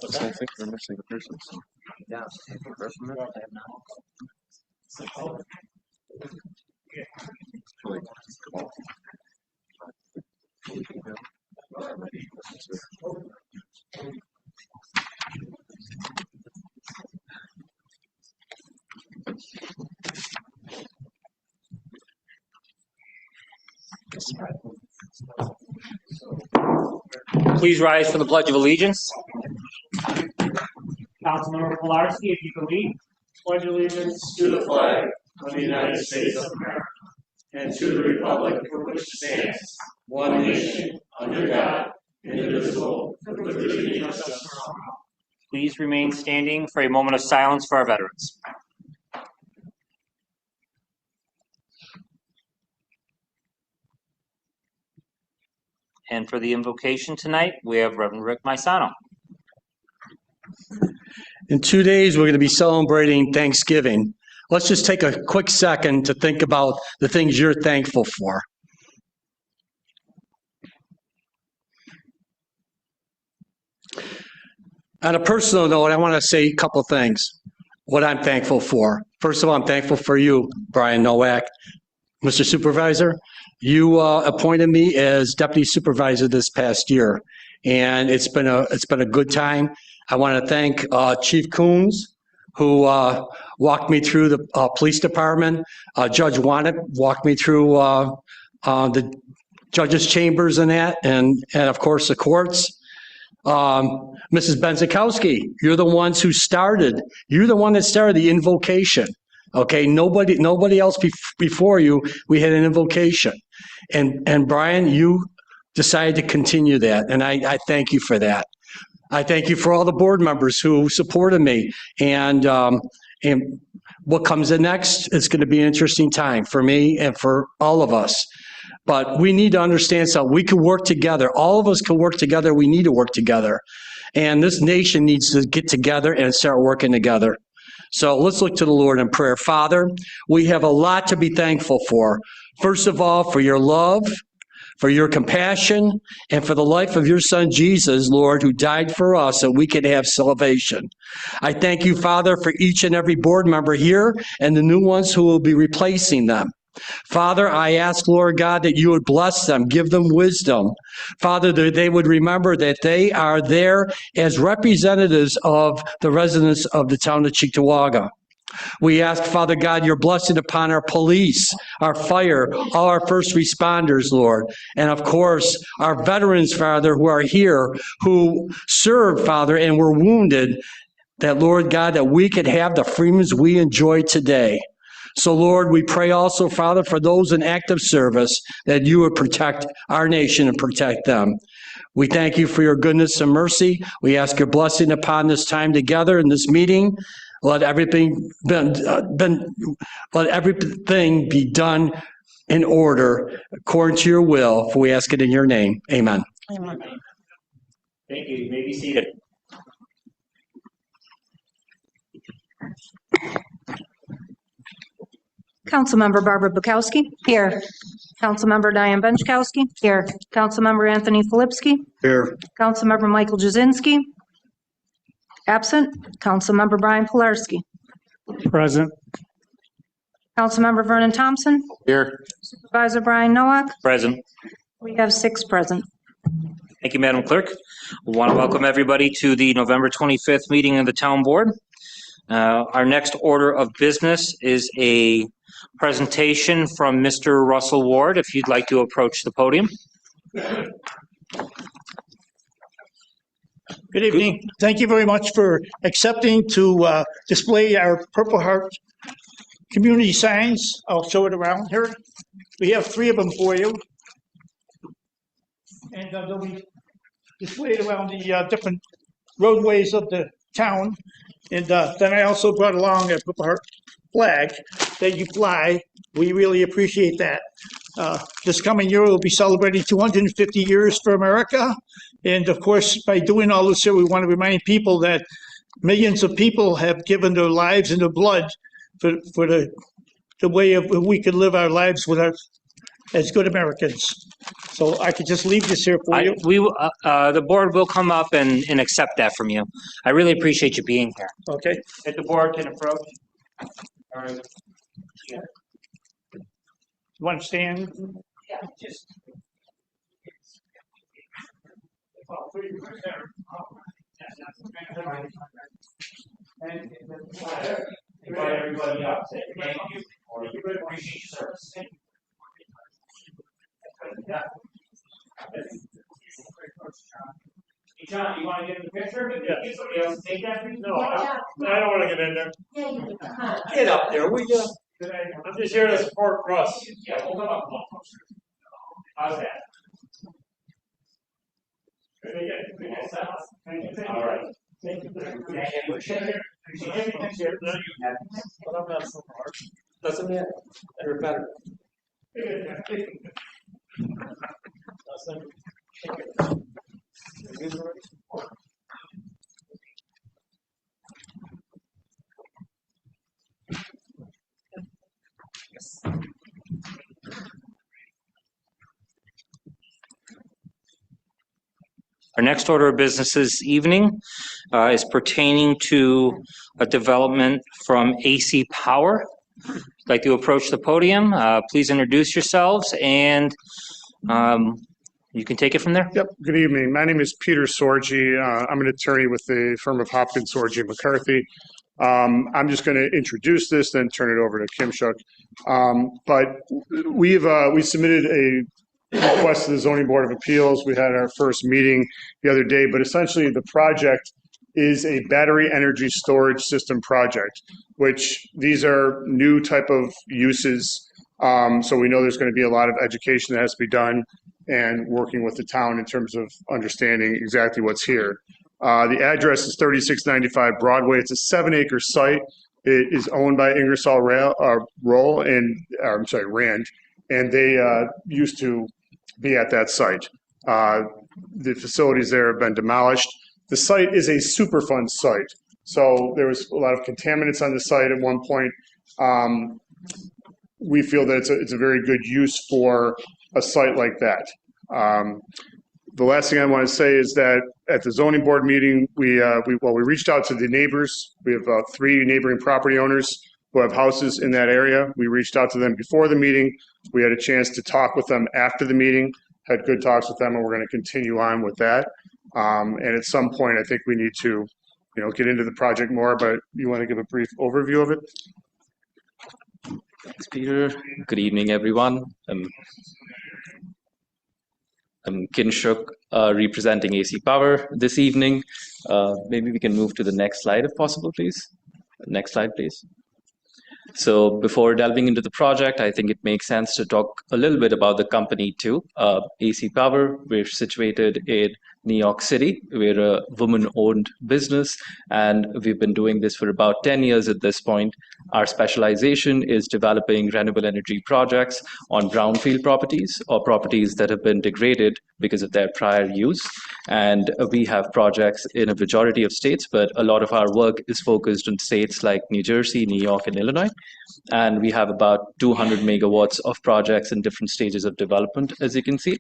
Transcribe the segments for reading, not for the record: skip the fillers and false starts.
I think we're missing a person. So. Yeah. Please rise for the Pledge of Allegiance. Councilmember Pilarski, if you could lead. Pledge allegiance to the flag of the United States of America and to the republic for which it stands, one nation, under God, indivisible, with liberty and justice for all. Please remain standing for a moment of silence for our veterans. And for the invocation tonight, we have Reverend Rick Maisano. In 2 days, we're going to be celebrating Thanksgiving. Let's just take a quick second to think about the things you're thankful for. On a personal note, I want to say a couple things, what I'm thankful for. First of all, I'm thankful for you, Brian Nowak. Mr. Supervisor, you appointed me as deputy supervisor this past year, and it's been a good time. I want to thank Chief Coons, who walked me through the police department. Judge Wanted walked me through the judges' chambers and that, and of course the courts. Mrs. Benzikowski, you're the one that started the invocation. Okay, nobody else before you, we had an invocation. And Brian, you decided to continue that, and I thank you for that. I thank you for all the board members who supported me, and what comes in next is going to be an interesting time for me and for all of us. But we need to understand something. We can work together. All of us can work together. We need to work together. And this nation needs to get together and start working together. So let's look to the Lord in prayer. Father, we have a lot to be thankful for. First of all, for your love, for your compassion, and for the life of your son, Jesus, Lord, who died for us so we could have salvation. I thank you, Father, for each and every board member here and the new ones who will be replacing them. Father, I ask, Lord God, that you would bless them, give them wisdom. Father, that they would remember that they are there as representatives of the residents of the town of Cheektowaga. We ask, Father God, your blessing upon our police, our fire, all our first responders, Lord, and of course, our veterans, Father, who are here, who served, Father, and were wounded, that, Lord God, that we could have the freedoms we enjoy today. So, Lord, we pray also, Father, for those in active service, that you would protect our nation and protect them. We thank you for your goodness and mercy. We ask your blessing upon this time together in this meeting. Let everything be done in order according to your will, for we ask it in your name. Amen. Amen. Thank you. You may be seated. Councilmember Barbara Bukowski. Here. Councilmember Diane Benchkowski. Here. Councilmember Anthony Filipski. Here. Councilmember Michael Jazinski. Absent. Councilmember Brian Pilarski. present. Councilmember Vernon Thompson. Here. Supervisor Brian Nowak. Present. We have 6 present. Thank you, Madam Clerk. We want to welcome everybody to the November 25th meeting of the Town Board. Our next order of business is a presentation from Mr. Russell Ward, if you'd like to approach the podium. Good evening. Thank you very much for accepting to display our Purple Heart community signs. I'll show it around here. We have 3 of them for you. And they'll be displayed around the different roadways of the town. And then I also brought along a Purple Heart flag that you fly. We really appreciate that. This coming year, we'll be celebrating 250 years for America. And of course, by doing all this here, we want to remind people that millions of people have given their lives and their blood for the way of we could live our lives with our as good Americans. So I could just leave this here for you. The board will come up and accept that from you. I really appreciate you being here. Okay? If the board can approach. You want to stand? Invite everybody up. Say thank you. We really appreciate your service. Hey, John, you want to get in the picture? Yeah. Get somebody else to take that for you? No, I don't want to get in there. Get up there, will you? I'm just here to support Russ. Yeah, hold on up. How's that? All right. Thank you. But I'm not so hard. Doesn't matter. You're better. Our next order of business this evening is pertaining to a development from AC Power. I'd like to approach the podium. Please introduce yourselves and you can take it from there. Yep. Good evening. My name is Peter Sorgi. I'm an attorney with the firm of Hopkins, Sorgi, McCarthy. I'm just going to introduce this, then turn it over to Kim Shook. But we submitted a request to the Zoning Board of Appeals. We had our first meeting the other day, but essentially the project is a battery energy storage system project, which these are new type of uses. So we know there's going to be a lot of education that has to be done and working with the town in terms of understanding exactly what's here. The address is 3695 Broadway. It's a 7-acre site. It is owned by Ingersoll Rand, and they used to be at that site. The facilities there have been demolished. The site is a Superfund site. So there was a lot of contaminants on the site at one point. We feel that it's a very good use for a site like that. The last thing I want to say is that at the zoning board meeting, we reached out to the neighbors. We have 3 neighboring property owners who have houses in that area. We reached out to them before the meeting. We had a chance to talk with them after the meeting, had good talks with them, and we're going to continue on with that. And at some point, I think we need to, get into the project more, but you want to give a brief overview of it? Thanks, Peter. Good evening, everyone. I'm Kin Shook, representing AC Power this evening. Maybe we can move to the next slide if possible, please. Next slide, please. So before delving into the project, I think it makes sense to talk a little bit about the company too. AC Power, we're situated in New York City. We're a woman-owned business, and we've been doing this for about 10 years at this point. Our specialization is developing renewable energy projects on brownfield properties or properties that have been degraded because of their prior use. And we have projects in a majority of states, but a lot of our work is focused on states like New Jersey, New York, and Illinois. And we have about 200 megawatts of projects in different stages of development, as you can see.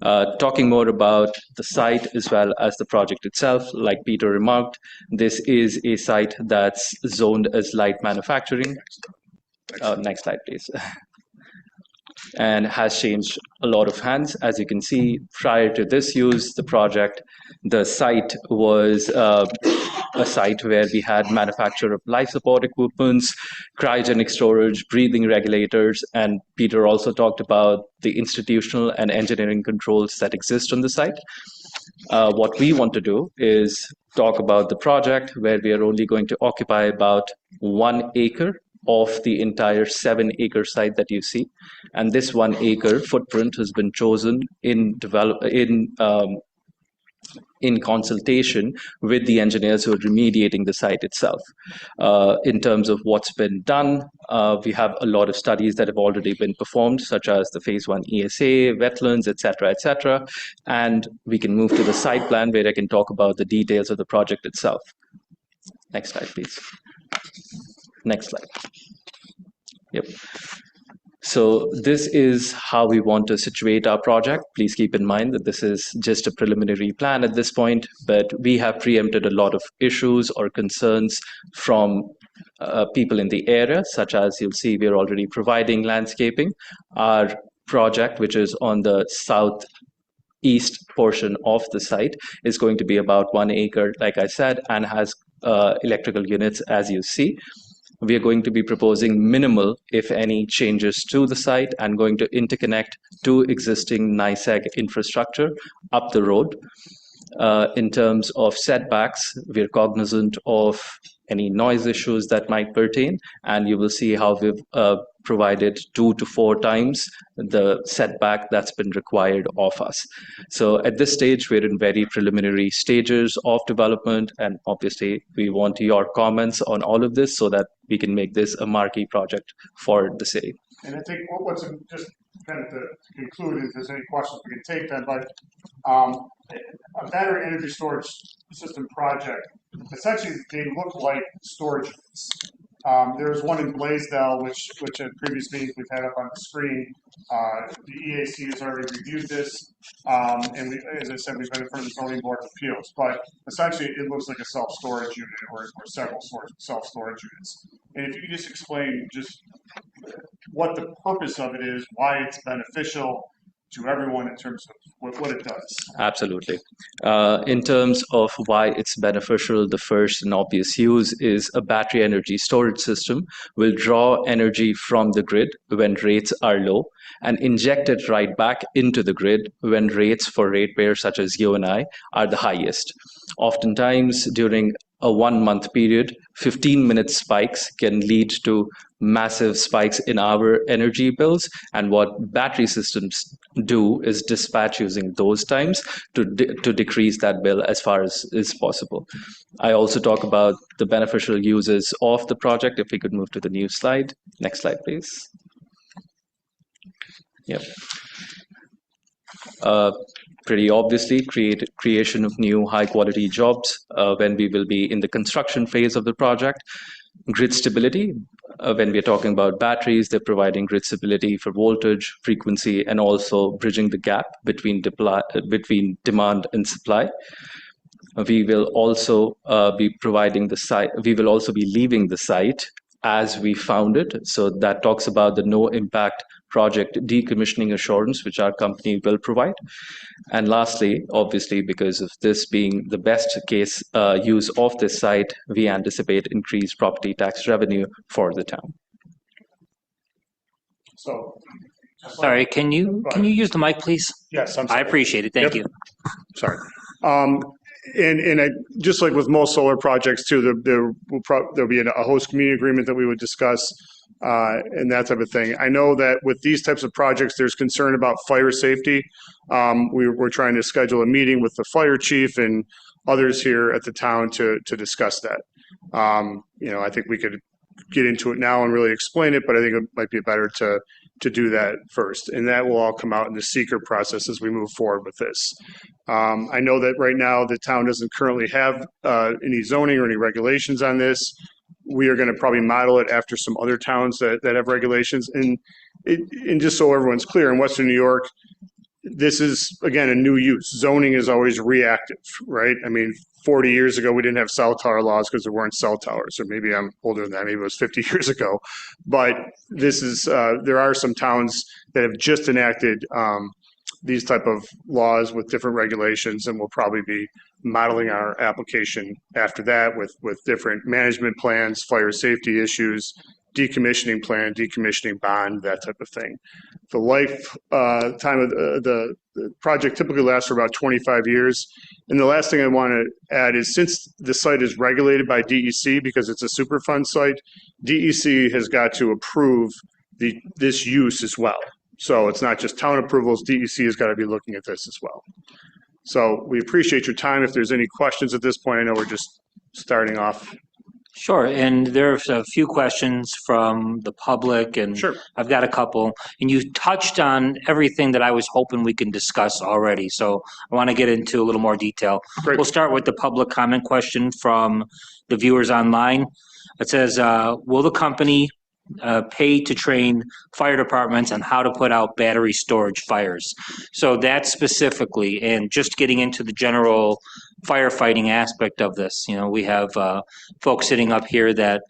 Talking more about the site as well as the project itself, like Peter remarked, this is a site that's zoned as light manufacturing. Next slide, please. And has changed a lot of hands. As you can see, prior to this use, the site was a site where we had manufacture of life support equipments, cryogenic storage, breathing regulators, and Peter also talked about the institutional and engineering controls that exist on the site. What we want to do is talk about the project where we are only going to occupy about 1 acre of the entire 7-acre site that you see. And this 1 acre footprint has been chosen in consultation with the engineers who are remediating the site itself. In terms of what's been done, we have a lot of studies that have already been performed, such as the phase 1 ESA, wetlands, etc. And we can move to the site plan where I can talk about the details of the project itself. Next slide, please. Next slide. Yep. So this is how we want to situate our project. Please keep in mind that this is just a preliminary plan at this point, but we have preempted a lot of issues or concerns from people in the area, such as you'll see we're already providing landscaping. Our project, which is on the southeast portion of the site, is going to be about 1 acre, like I said, and has electrical units, as you see. We are going to be proposing minimal, if any, changes to the site and going to interconnect to existing NICEAG infrastructure up the road. In terms of setbacks, we're cognizant of any noise issues that might pertain, and you will see how we've provided 2 to 4 times the setback that's been required of us. So at this stage, we're in very preliminary stages of development, and obviously we want your comments on all of this so that we can make this a marquee project for the city. And I think what's just kind of to conclude, if there's any questions we can take then, but a battery energy storage system project, essentially they look like storage units. There's one in Blaisdell, which at previous meetings we've had up on the screen. The EAC has already reviewed this, and we, as I said, we've been in front of the zoning board of appeals. But essentially, it looks like a self-storage unit or several self-storage units. And if you could just explain just what the purpose of it is, why it's beneficial to everyone in terms of what it does. Absolutely. In terms of why it's beneficial, the first and obvious use is a battery energy storage system will draw energy from the grid when rates are low and inject it right back into the grid when rates for ratepayers such as you and I are the highest. Oftentimes during a 1 month period, 15-minute spikes can lead to massive spikes in our energy bills. And what battery systems do is dispatch using those times to decrease that bill as far as is possible. I also talk about the beneficial uses of the project. If we could move to the new slide. Next slide, please. Yep. Pretty obviously, creation of new high-quality jobs when we will be in the construction phase of the project. Grid stability, when we're talking about batteries, they're providing grid stability for voltage, frequency, and also bridging the gap between demand and supply. We will also be providing the site. We will also be leaving the site as we found it. So that talks about the no impact project decommissioning assurance, which our company will provide. And lastly, obviously, because of this being the best case use of this site, we anticipate increased property tax revenue for the town. So, Sorry, can you use the mic, please? yes, I'm I sorry. appreciate it. Thank you. Sorry. And I, just like with most solar projects too, there'll be a host community agreement that we would discuss and that type of thing. I know that with these types of projects, there's concern about fire safety. We're trying to schedule a meeting with the fire chief and others here at the town to discuss that. You know, I think we could get into it now and really explain it, but I think it might be better to do that first. And that will all come out in the seeker process as we move forward with this. I know that right now the town doesn't currently have any zoning or any regulations on this. We are going to probably model it after some other towns that have regulations. And just so everyone's clear, in Western New York, this is, again, a new use. Zoning is always reactive, right? I mean, 40 years ago, we didn't have cell tower laws because there weren't cell towers. Or maybe I'm older than that. Maybe it was 50 years ago. But this is, there are some towns that have just enacted these type of laws with different regulations, and we'll probably be modeling our application after that with different management plans, fire safety issues, decommissioning plan, decommissioning bond, that type of thing. The lifetime of the project typically lasts for about 25 years. And the last thing I want to add is, since the site is regulated by DEC because it's a Superfund site, DEC has got to approve this use as well. So it's not just town approvals, DEC has got to be looking at this as well. So we appreciate your time. If there's any questions at this point, I know we're just starting off. Sure, and there's a few questions from the public, and Sure. I've got a couple. And you touched on everything that I was hoping we can discuss already, so I want to get into a little more detail. Great. We'll start with the public comment question from the viewers online. It says, will the company pay to train fire departments on how to put out battery storage fires. So that specifically, and just getting into the general firefighting aspect of this, we have folks sitting up here that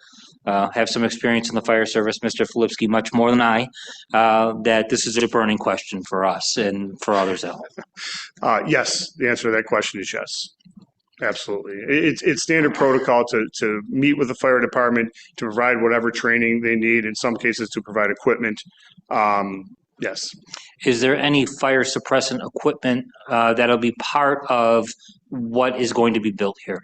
have some experience in the fire service, Mr. Filipski, much more than I, that this is a burning question for us and for others at home. Yes, the answer to that question is yes. Absolutely. It's standard protocol to meet with the fire department, to provide whatever training they need, in some cases to provide equipment. Yes. Is there any fire suppressant equipment that'll be part of what is going to be built here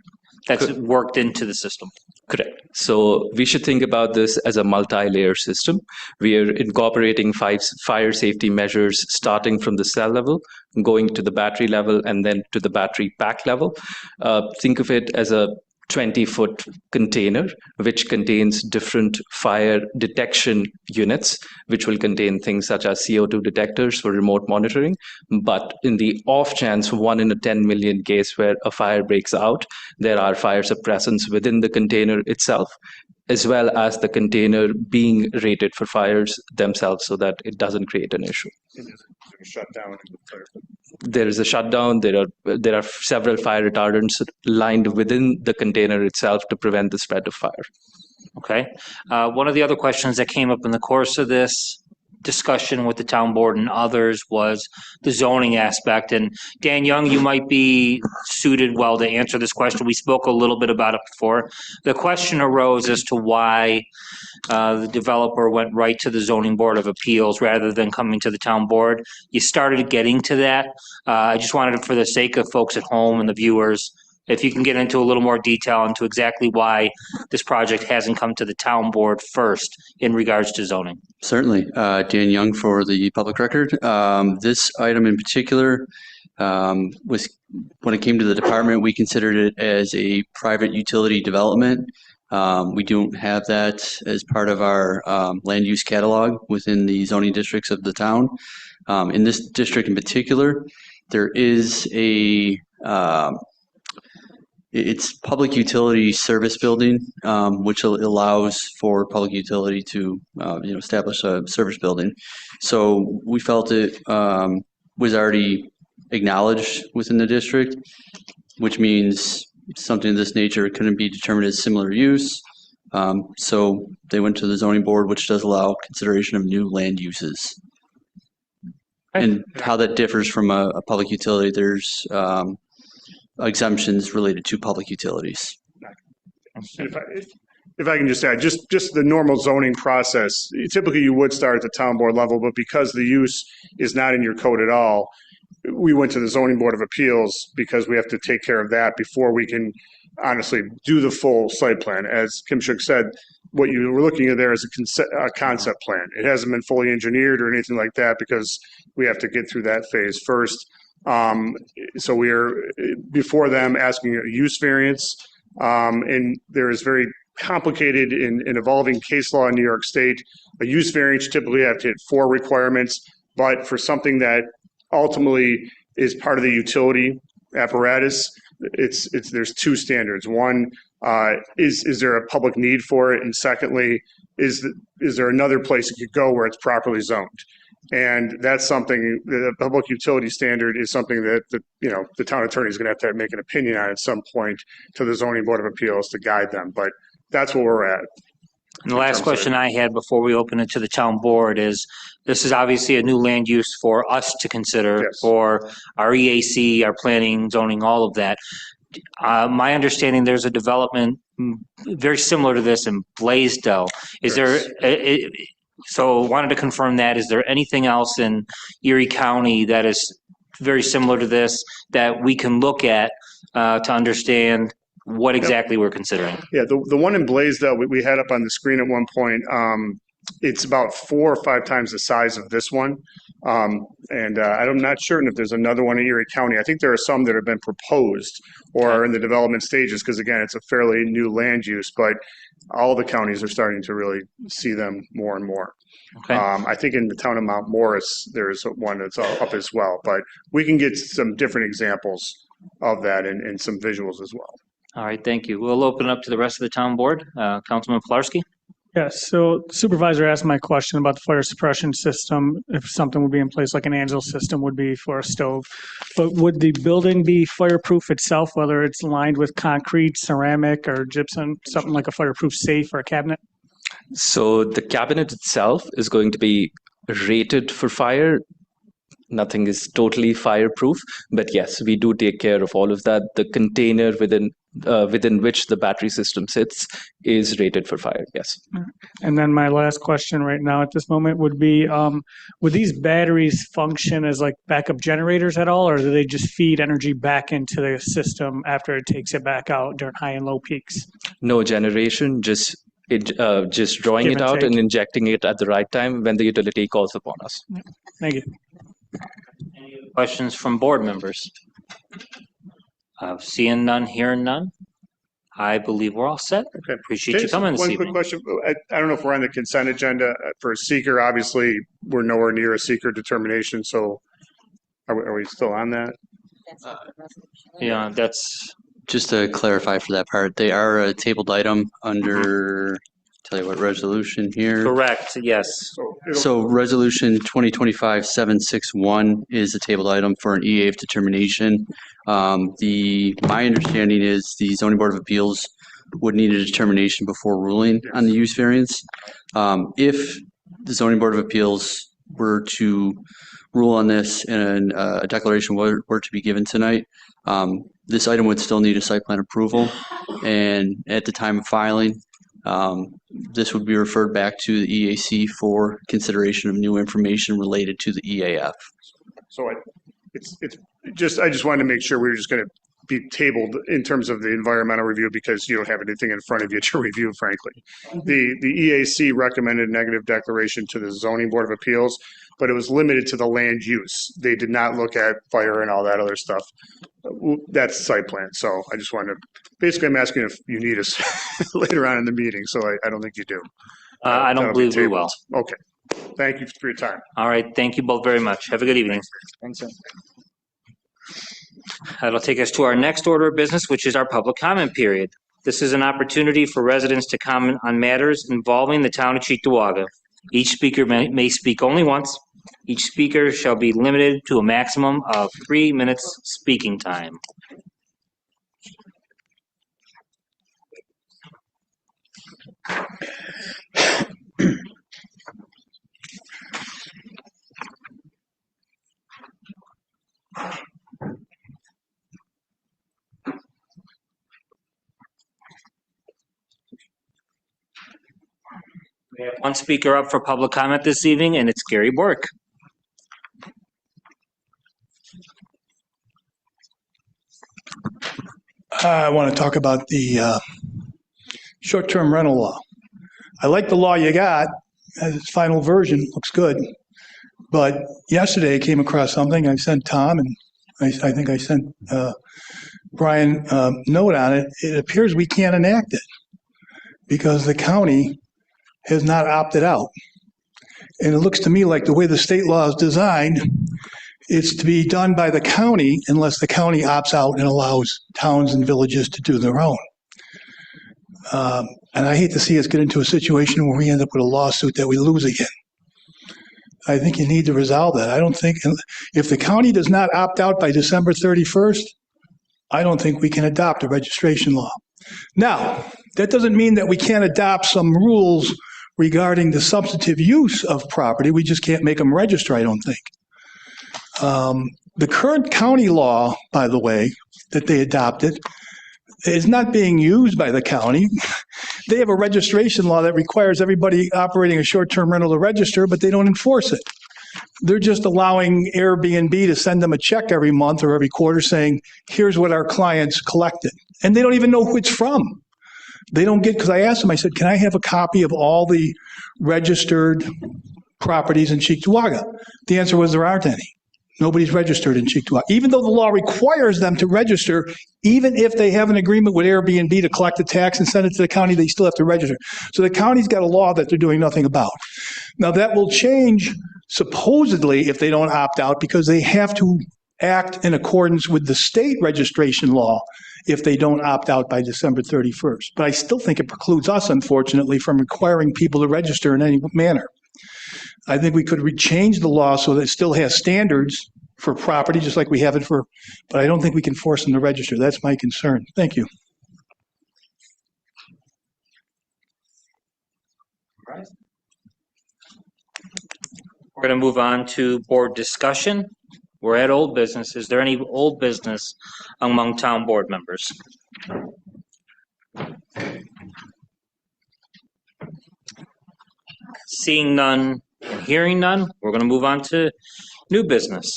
that's worked into the system? Correct. So we should think about this as a multi-layer system. We are incorporating fire safety measures starting from the cell level, going to the battery level, and then to the battery pack level. Think of it as a 20-foot container, which contains different fire detection units, which will contain things such as CO2 detectors for remote monitoring. But in the off chance, 1 in a 10 million case where a fire breaks out, there are fire suppressants within the container itself, as well as the container being rated for fires themselves so that it doesn't create an issue. Shutdown. There is a shutdown. There are several fire retardants lined within the container itself to prevent the spread of fire. Okay. One of the other questions that came up in the course of this discussion with the town board and others was the zoning aspect. And Dan Young, you might be suited well to answer this question. We spoke a little bit about it before. The question arose as to why the developer went right to the zoning board of appeals rather than coming to the town board. You started getting to that. I just wanted, for the sake of folks at home and the viewers, if you can get into a little more detail into exactly why this project hasn't come to the town board first in regards to zoning. Certainly. Dan Young for the public record. This item in particular was, when it came to the department, we considered it as a private utility development. We don't have that as part of our land use catalog within the zoning districts of the town. In this district in particular, there is it's public utility service building, which allows for public utility to establish a service building. So we felt it was already acknowledged within the district, which means something of this nature couldn't be determined as similar use. So they went to the zoning board, which does allow consideration of new land uses. And how that differs from a public utility, there's exemptions related to public utilities. If I can just add, just the normal zoning process, typically you would start at the town board level, but because the use is not in your code at all, we went to the zoning board of appeals because we have to take care of that before we can honestly do the full site plan. As Kim Shook said, what you were looking at there is a concept plan. It hasn't been fully engineered or anything like that because we have to get through that phase first. So we are before them asking a use variance, and there is very complicated in evolving case law in New York State. A use variance typically have to hit 4 requirements, but for something that ultimately is part of the utility apparatus, there's 2 standards. One, is there a public need for it, and secondly, is there another place it could go where it's properly zoned? And that's something, the public utility standard is something that the town attorney is going to have make an opinion on at some point to the zoning board of appeals to guide them. But that's where we're at. And the last question I had before we open it to the town board is, this is obviously a new land use for us to consider, Yes. for our EAC, our planning, zoning, all of that. My understanding, there's a development very similar to this in Blaisdell. Is there? So wanted to confirm that. Is there anything else in Erie County that is very similar to this that we can look at to understand what exactly we're considering? Yeah, the one in Blaisdell we had up on the screen at one point, it's about 4 or 5 times the size of this one. And I'm not sure if there's another one in Erie County. I think there are some that have been proposed or are in the development stages because, again, it's a fairly new land use, but all the counties are starting to really see them more and more. Okay. I think in the town of Mount Morris, there's one that's up as well, but we can get some different examples of that and some visuals as well. All right, thank you. We'll open up to the rest of the town board. Councilman Pilarski? Yes, so Supervisor asked my question about the fire suppression system, if something would be in place like an Angel system would be for a stove. But would the building be fireproof itself, whether it's lined with concrete, ceramic, or gypsum, something like a fireproof safe or a cabinet? So the cabinet itself is going to be rated for fire. Nothing is totally fireproof, but yes, we do take care of all of that. The container within which the battery system sits is rated for fire, yes. And then my last question right now at this moment would be, would these batteries function as like backup generators at all, or do they just feed energy back into the system after it takes it back out during high and low peaks? No generation, just drawing Give it and out take. and injecting it at the right time when the utility calls upon us. Thank you. Questions from board members? Seeing none, hearing none. I believe we're all set. Okay. Appreciate you Just coming this one quick evening. question. I don't know if we're on the consent agenda for seeker. Obviously, we're nowhere near a seeker determination, so are we still on that? Yeah, that's, Just to clarify for that part, they are a tabled item under, tell you what resolution here. correct, yes. So resolution 2025-761 is a tabled item for an EAF determination. My understanding is the zoning board of appeals would need a determination before ruling on the use variance. If the zoning board of appeals were to rule on this and a declaration were to be given tonight, this item would still need a site plan approval. And at the time of filing, this would be referred back to the EAC for consideration of new information related to the EAF. So it's just, I just wanted to make sure we were just going to be tabled in terms of the environmental review because you don't have anything in front of you to review, frankly. The EAC recommended negative declaration to the zoning board of appeals, but it was limited to the land use. They did not look at fire and all that other stuff. That's site plan. So I just wanted to, basically I'm asking if you need us later on in the meeting. So I don't think you do. I don't That'll be believe we will. tabled. Okay. Thank you for your time. All right, thank you both very much. Have a good evening. Thanks. That'll take us to our next order of business, which is our public comment period. This is an opportunity for residents to comment on matters involving the town of Cheektowaga. Each speaker may speak only once. Each speaker shall be limited to a maximum of 3 minutes speaking time. We have one speaker up for public comment this evening, and it's Gary Bork. I want to talk about the short-term rental law. I like the law you got, as its final version, looks good. But yesterday I came across something, I sent Tom, and I think I sent Brian a note on it. It appears we can't enact it because the county has not opted out. And it looks to me like the way the state law is designed, it's to be done by the county unless the county opts out and allows towns and villages to do their own. And I hate to see us get into a situation where we end up with a lawsuit that we lose again. I think you need to resolve that. I don't think, if the county does not opt out by December 31st, I don't think we can adopt a registration law. Now, that doesn't mean that we can't adopt some rules regarding the substantive use of property. We just can't make them register, I don't think. The current county law, by the way, that they adopted is not being used by the county. They have a registration law that requires everybody operating a short-term rental to register, but they don't enforce it. They're just allowing Airbnb to send them a check every month or every quarter saying, here's what our clients collected. And they don't even know who it's from. They don't get, because I asked them, I said, can I have a copy of all the registered properties in Cheektowaga? The answer was there aren't any. Nobody's registered in Cheektowaga. Even though the law requires them to register, even if they have an agreement with Airbnb to collect the tax and send it to the county, they still have to register. So the county's got a law that they're doing nothing about. Now that will change supposedly if they don't opt out because they have to act in accordance with the state registration law if they don't opt out by December 31st. But I still think it precludes us, unfortunately, from requiring people to register in any manner. I think we could change the law so that it still has standards for property, just like we have it for, but I don't think we can force them to register. That's my concern. Thank you. We're going to move on to board discussion. We're at old business. Is there any old business among town board members? Seeing none and hearing none, we're going to move on to new business.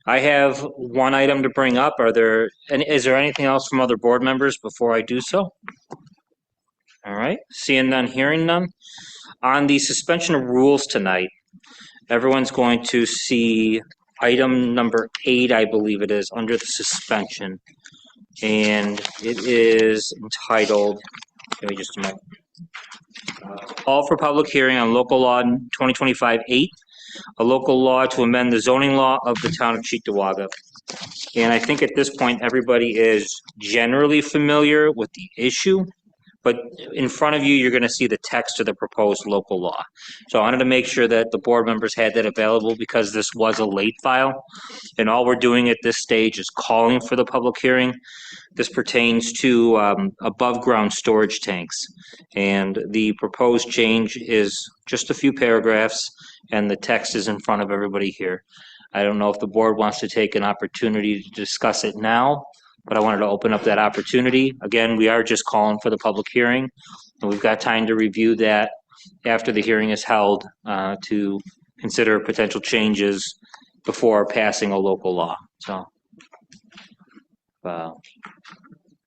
I have one item to bring up. Is there anything else from other board members before I do so? All right, seeing none, hearing none. On the suspension of rules tonight, everyone's going to see item number 8, I believe it is, under the suspension. And it is entitled, give me just a minute. Call for public hearing on local law 2025-8, a local law to amend the zoning law of the town of Cheektowaga. And I think at this point, everybody is generally familiar with the issue, but in front of you, you're going to see the text of the proposed local law. So I wanted to make sure that the board members had that available because this was a late file. And all we're doing at this stage is calling for the public hearing. This pertains to above ground storage tanks. And the proposed change is just a few paragraphs and the text is in front of everybody here. I don't know if the board wants to take an opportunity to discuss it now, but I wanted to open up that opportunity. Again, we are just calling for the public hearing, and we've got time to review that after the hearing is held to consider potential changes before passing a local law. So,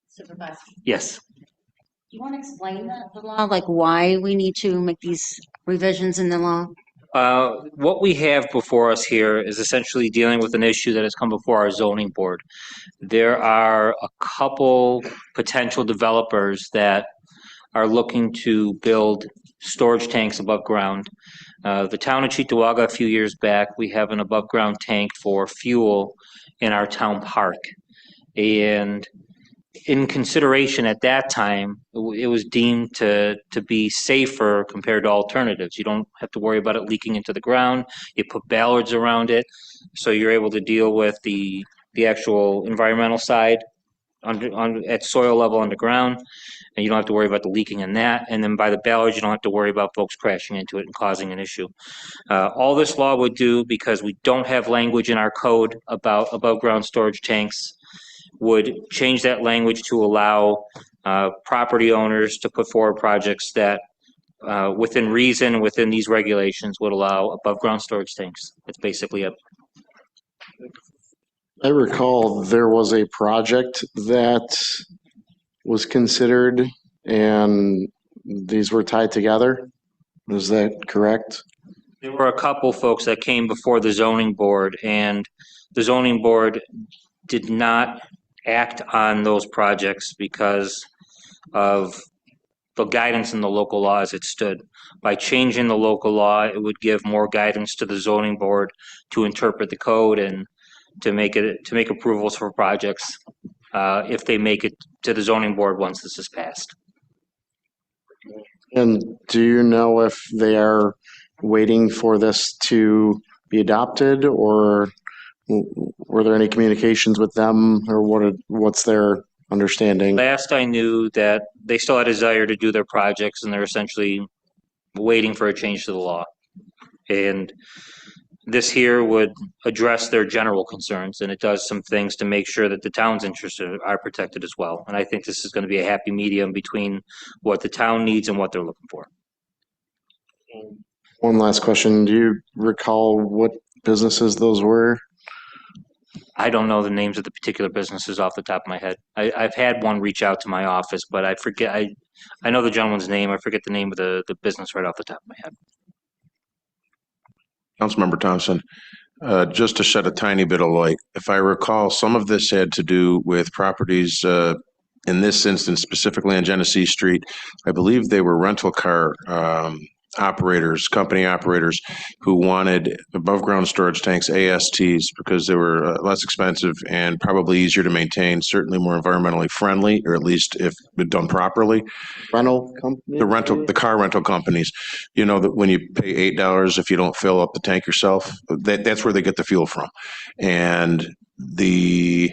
Supervisor, yes. you want to explain the law, like why we need to make these revisions in the law? What we have before us here is essentially dealing with an issue that has come before our zoning board. There are a couple potential developers that are looking to build storage tanks above ground. The town of Cheektowaga, a few years back, we have an above ground tank for fuel in our town park. And in consideration at that time, it was deemed to be safer compared to alternatives. You don't have to worry about it leaking into the ground. You put ballards around it, so you're able to deal with the actual environmental side at soil level underground, and you don't have to worry about the leaking in that. And then by the ballards, you don't have to worry about folks crashing into it and causing an issue. All this law would do, because we don't have language in our code about above ground storage tanks, would change that language to allow property owners to put forward projects that within reason, within these regulations, would allow above ground storage tanks. That's basically it. I recall there was a project that was considered and these were tied together. Is that correct? There were a couple folks that came before the zoning board, and the zoning board did not act on those projects because of the guidance in the local law as it stood. By changing the local law, it would give more guidance to the zoning board to interpret the code and to make approvals for projects if they make it to the zoning board once this is passed. And do you know if they are waiting for this to be adopted, or were there any communications with them, or what's their understanding? Last I knew that they still had a desire to do their projects, and they're essentially waiting for a change to the law. And this here would address their general concerns, and it does some things to make sure that the town's interests are protected as well. And I think this is going to be a happy medium between what the town needs and what they're looking for. One last question. Do you recall what businesses those were? I don't know the names of the particular businesses off the top of my head. I've had one reach out to my office, but I forget. I know the gentleman's name. I forget the name of the business right off the top of my head. Councilmember Thompson, just to shed a tiny bit of light, if I recall, some of this had to do with properties, in this instance, specifically on Genesee Street. I believe they were rental car operators, company operators who wanted above ground storage tanks, ASTs, because they were less expensive and probably easier to maintain, certainly more environmentally friendly, or at least if done properly. Rental company? The car rental companies, you know, that when you pay $8 if you don't fill up the tank yourself, that's where they get the fuel from. And the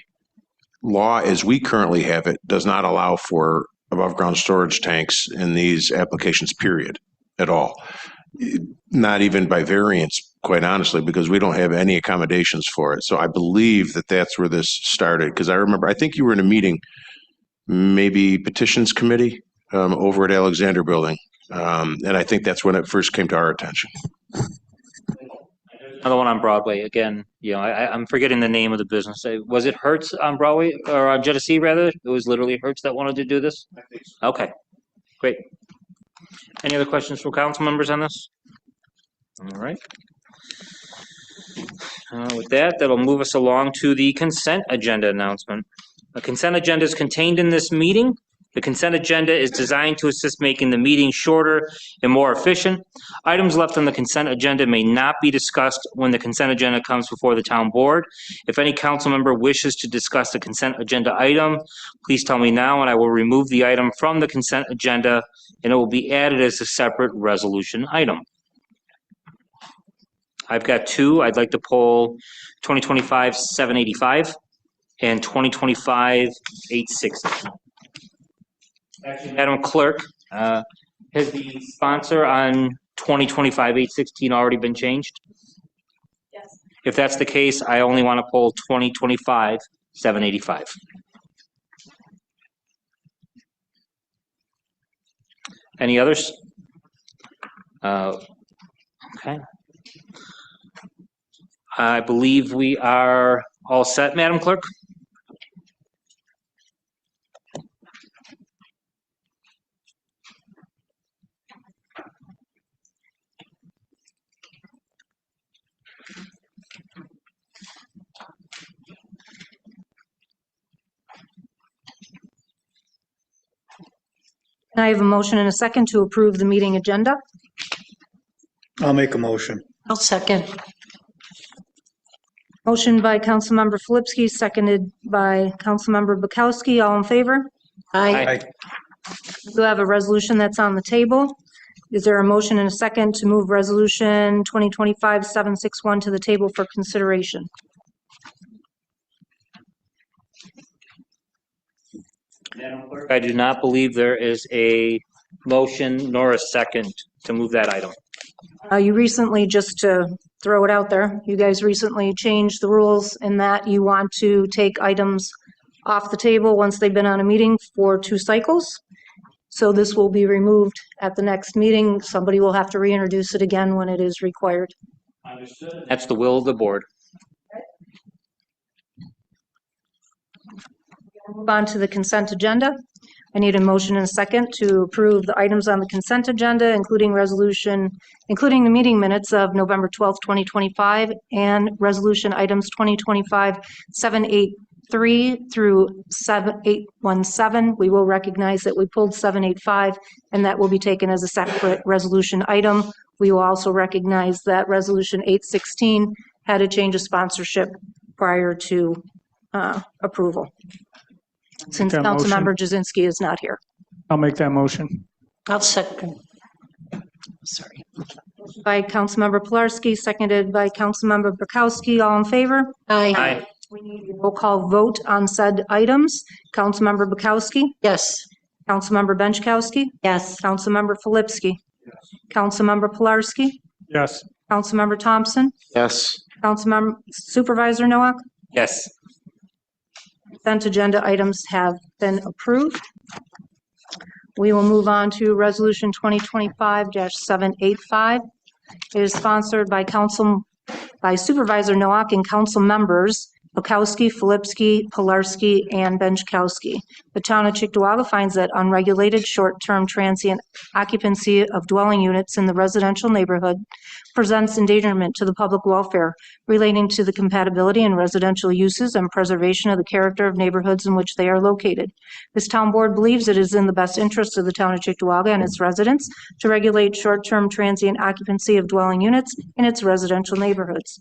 law as we currently have it does not allow for above ground storage tanks in these applications, period, at all. Not even by variance, quite honestly, because we don't have any accommodations for it. So I believe that that's where this started, because I remember, I think you were in a meeting, maybe petitions committee over at Alexander Building. And I think that's when it first came to our attention. Another one on Broadway. Again, you know, I'm forgetting the name of the business. Was it Hertz on Broadway or on Genesee rather? It was literally Hertz that wanted to do this? Okay, great. Any other questions from council members on this? All right. With that, that'll move us along to the consent agenda announcement. A consent agenda is contained in this meeting. The consent agenda is designed to assist making the meeting shorter and more efficient. Items left on the consent agenda may not be discussed when the consent agenda comes before the town board. If any council member wishes to discuss the consent agenda item, please tell me now and I will remove the item from the consent agenda and it will be added as a separate resolution item. I've got two. I'd like to pull 2025-785 and 2025-860. Actually, Madam Clerk, has the sponsor on 2025-816 already been changed? Yes. If that's the case, I only want to pull 2025-785. Any others? Okay. I believe we are all set, Madam Clerk. Can I have a motion and a second to approve the meeting agenda? I'll make a motion. I'll second. Motion by Councilmember Filipski, seconded by Councilmember Bukowski. All in favor? Aye. We have a resolution that's on the table. Is there a motion and a second to move resolution 2025-761 to the table for consideration? Madam Clerk, I do not believe there is a motion nor a second to move that item. You recently, just to throw it out there, you guys recently changed the rules in that you want to take items off the table once they've been on a meeting for 2 cycles. So this will be removed at the next meeting. Somebody will have to reintroduce it again when it is required. Understood. That's the will of the board. Move on to the consent agenda. I need a motion and a second to approve the items on the consent agenda, including the meeting minutes of November 12th, 2025, and resolution items 2025-783 through 7817. We will recognize that we pulled 785, and that will be taken as a separate resolution item. We will also recognize that resolution 816 had a change of sponsorship prior to approval, since That motion. Councilmember Jazinski is not here. I'll make that motion. I'll second. Sorry. By Councilmember Pilarski, seconded by Councilmember Bukowski. All in favor? Aye. We need a roll call vote on said items. Councilmember Bukowski? Yes. Councilmember Benchkowski? Yes. Councilmember Filipski? Yes. Councilmember Pilarski? Yes. Councilmember Thompson? Yes. Councilmember Supervisor Nowak? Yes. Consent agenda items have been approved. We will move on to resolution 2025-785. It is sponsored by Supervisor Nowak and council members Bukowski, Filipski, Polarski, and Benchkowski. The town of Cheektowaga finds that unregulated short-term transient occupancy of dwelling units in the residential neighborhood presents endangerment to the public welfare relating to the compatibility and residential uses and preservation of the character of neighborhoods in which they are located. This town board believes it is in the best interest of the town of Cheektowaga and its residents to regulate short-term transient occupancy of dwelling units in its residential neighborhoods.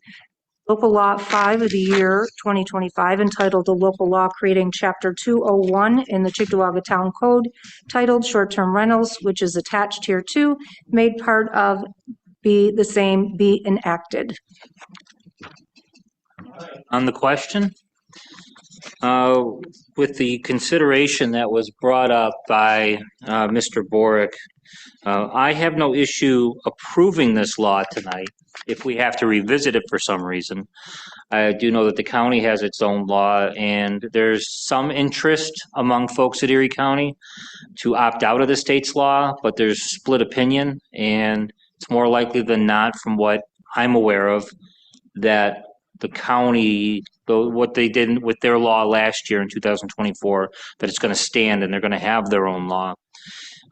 Local Law 5 of the year 2025, entitled "A Local Law Creating Chapter 201 in the Cheektowaga Town Code," titled "Short-Term Rentals," which is attached here too, made part of be enacted. On the question, with the consideration that was brought up by Mr. Boric, I have no issue approving this law tonight if we have to revisit it for some reason. I do know that the county has its own law, and there's some interest among folks at Erie County to opt out of the state's law, but there's split opinion, and it's more likely than not, from what I'm aware of, that the county, what they did with their law last year in 2024, that it's going to stand and they're going to have their own law.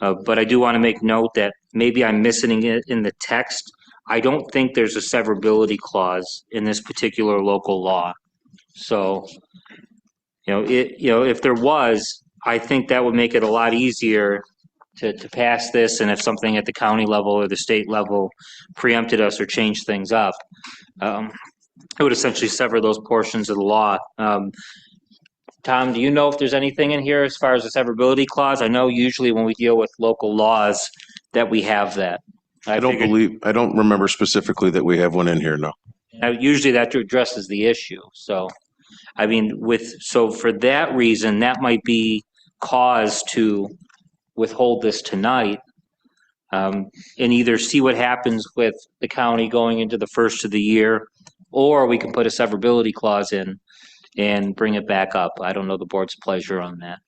But I do want to make note that maybe I'm missing it in the text. I don't think there's a severability clause in this particular local law. So, if there was, I think that would make it a lot easier to pass this. And if something at the county level or the state level preempted us or changed things up, it would essentially sever those portions of the law. Tom, do you know if there's anything in here as far as the severability clause? I know usually when we deal with local laws that we have that. I don't remember specifically that we have one in here, no. Usually that addresses the issue. So, I mean, so for that reason, that might be cause to withhold this tonight, and either see what happens with the county going into the first of the year, or we can put a severability clause in and bring it back up. I don't know the board's pleasure on that.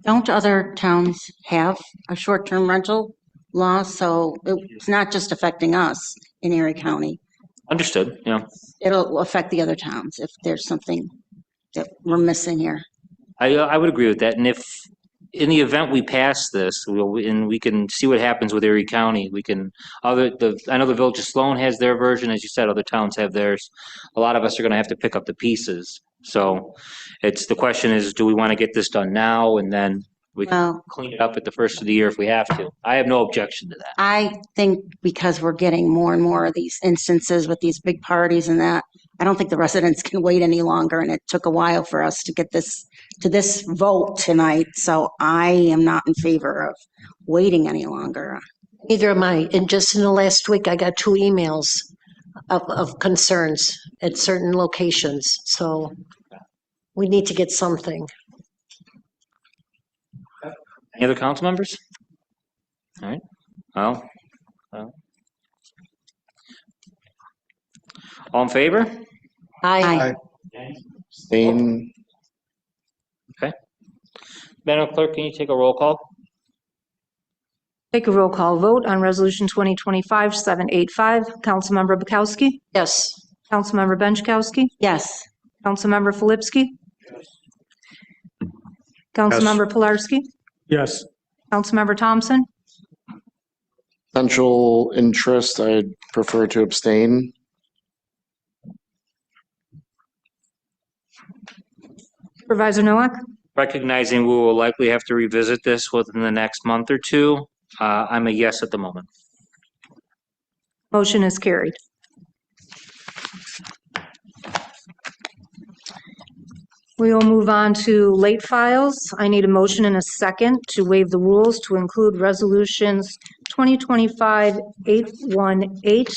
Don't other towns have a short-term rental law? So it's not just affecting us in Erie County. Understood, yeah. It'll affect the other towns if there's something that we're missing here. I would agree with that. And if in the event we pass this, and we can see what happens with Erie County, I know the Village of Sloan has their version, as you said, other towns have theirs. A lot of us are going to have to pick up the pieces. So the question is, do we want to get this done now and then we can clean it up at the first of the year if we have to? I have no objection to that. I think because we're getting more and more of these instances with these big parties and that, I don't think the residents can wait any longer. And it took a while for us to get this to this vote tonight. So I am not in favor of waiting any longer. Neither am I. And just in the last week, I got 2 emails of concerns at certain locations. So we need to get something. Any other council members? All right. Well, all in favor? Aye. Abstain. Okay. Madam Clerk, can you take a roll call? Take a roll call vote on Resolution 2025-785. Councilmember Bukowski? Yes. Councilmember Benchkowski? Yes. Councilmember Filipski? Councilmember Polarski? Yes. Councilmember Thompson? Potential interest, I'd prefer to abstain. Supervisor Nowak? Recognizing we will likely have to revisit this within the next month or two, I'm a yes at the moment. Motion is carried. We will move on to late files. I need a motion and a second to waive the rules to include resolutions 2025-818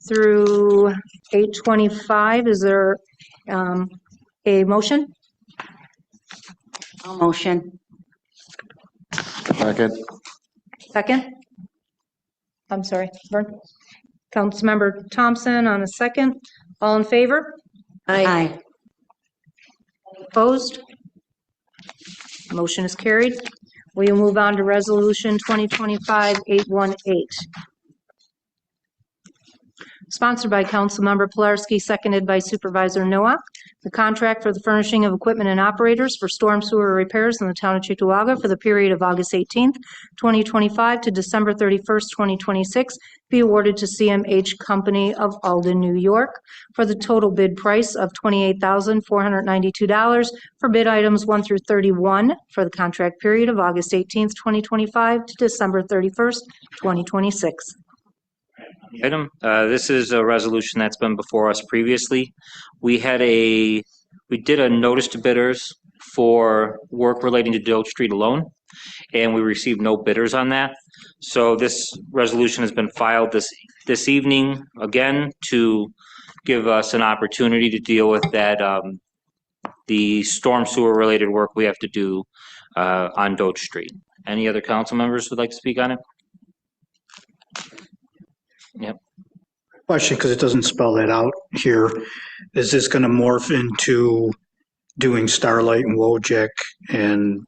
through 825. Is there a motion? I'll motion. Second. Second? I'm sorry, Vern? Councilmember Thompson on a second. All in favor? Aye. Opposed? Motion is carried. We will move on to resolution 2025-818. sponsored by Councilmember Pilarski, seconded by Supervisor Nowak. The contract for the furnishing of equipment and operators for storm sewer repairs in the town of Cheektowaga for the period of August 18th, 2025 to December 31st, 2026 be awarded to CMH Company of Alden, New York for the total bid price of $28,492 for bid items 1 through 31 for the contract period of August 18th, 2025 to December 31st, 2026. Item, this is a resolution that's been before us previously. We did a notice to bidders for work relating to Doe Street alone, and we received no bidders on that. So this resolution has been filed this evening again to give us an opportunity to deal with that, the storm sewer related work we have to do on Doe Street. Any other council members would like to speak on it? Yep. Question, because it doesn't spell that out here. Is this going to morph into doing Starlight and Wojak and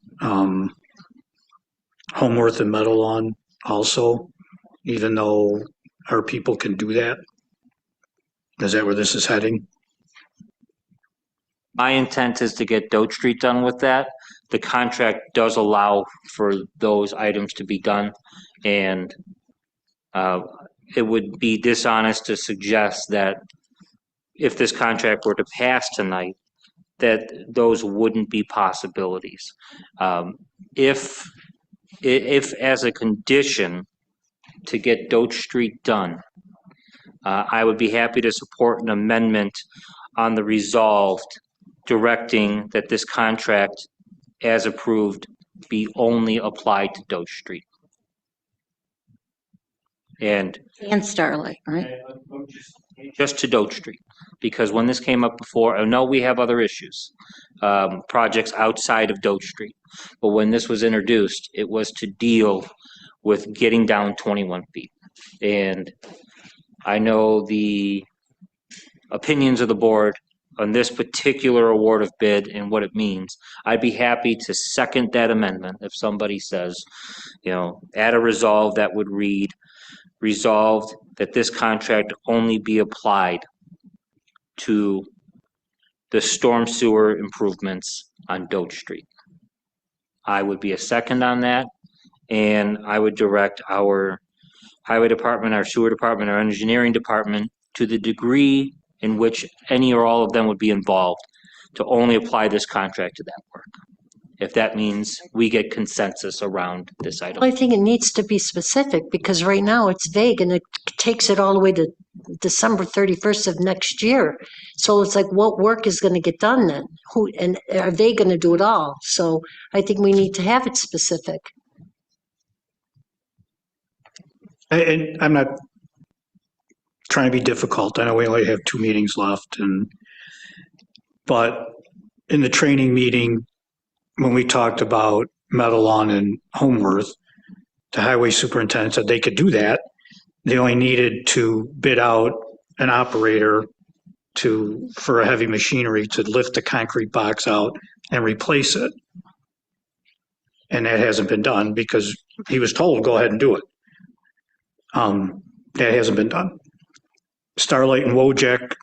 Homeworth and Meadowlawn also, even though our people can do that? Is that where this is heading? My intent is to get Doe Street done with that. The contract does allow for those items to be done, and it would be dishonest to suggest that if this contract were to pass tonight, that those wouldn't be possibilities. If as a condition to get Doe Street done, I would be happy to support an amendment on the resolved directing that this contract, as approved, be only applied to Doe Street. And Starlight, right? just to Doe Street, because when this came up before, I know we have other issues, projects outside of Doe Street, but when this was introduced, it was to deal with getting down 21 feet. And I know the opinions of the board on this particular award of bid and what it means. I'd be happy to second that amendment if somebody says, add a resolve that would read, resolved that this contract only be applied to the storm sewer improvements on Doe Street. I would be a second on that, and I would direct our highway department, our sewer department, our engineering department, to the degree in which any or all of them would be involved, to only apply this contract to that work, if that means we get consensus around this item. I think it needs to be specific because right now it's vague and it takes it all the way to December 31st of next year. So it's like, what work is going to get done then? And are they going to do it all? So I think we need to have it specific. And I'm not trying to be difficult. I know we only have 2 meetings left, but in the training meeting, when we talked about Meadowlawn and Homeworth, the highway superintendent said they could do that. They only needed to bid out an operator for a heavy machinery to lift the concrete box out and replace it. And that hasn't been done because he was told, go ahead and do it. That hasn't been done. Starlight and Wojak,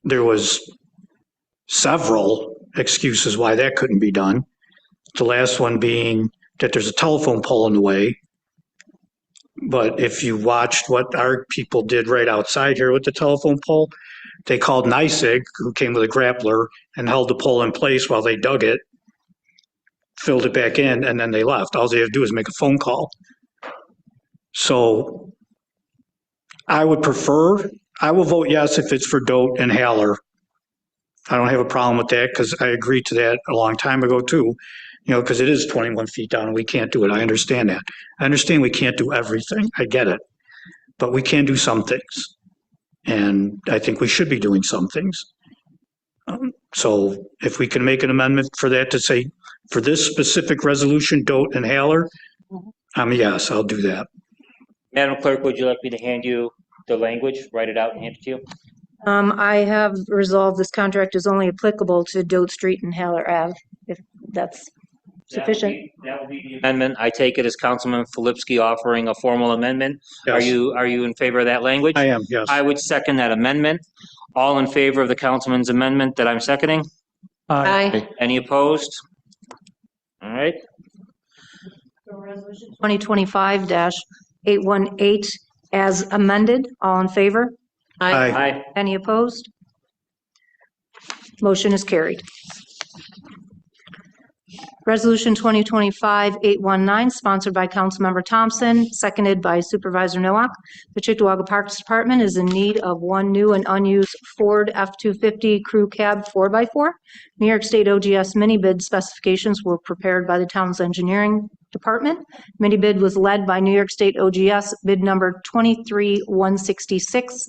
there was several excuses why that couldn't be done. The last one being that there's a telephone pole in the way. But if you watched what our people did right outside here with the telephone pole, they called NYSEG, who came with a grappler, and held the pole in place while they dug it, filled it back in, and then they left. All they had to do was make a phone call. So I would prefer, I will vote yes if it's for Doe and Haller. I don't have a problem with that because I agreed to that a long time ago too, because it is 21 feet down and we can't do it. I understand that. I understand we can't do everything. I get it. But we can do some things. And I think we should be doing some things. So if we can make an amendment for that to say, for this specific resolution, Doe and Haller, yes, I'll do that. Madam Clerk, would you like me to hand you the language, write it out and hand it to you? I have resolved this contract is only applicable to Doe Street and Haller Ave, if that's sufficient. That will be the amendment. I take it as Councilman Filipski offering a formal amendment. Are Yes. you in favor of that language? I am, yes. I would second that amendment. All in favor of the councilman's amendment that I'm seconding? Aye. Any opposed? All right. 2025-818 as amended. All in favor? Aye. Aye. Any opposed? Motion is carried. Resolution 2025-819, sponsored by Councilmember Thompson, seconded by Supervisor Nowak. The Cheektowaga Parks Department is in need of one new and unused Ford F-250 Crew Cab 4x4. New York State OGS mini bid specifications were prepared by the town's engineering department. Mini bid was led by New York State OGS bid number 23166.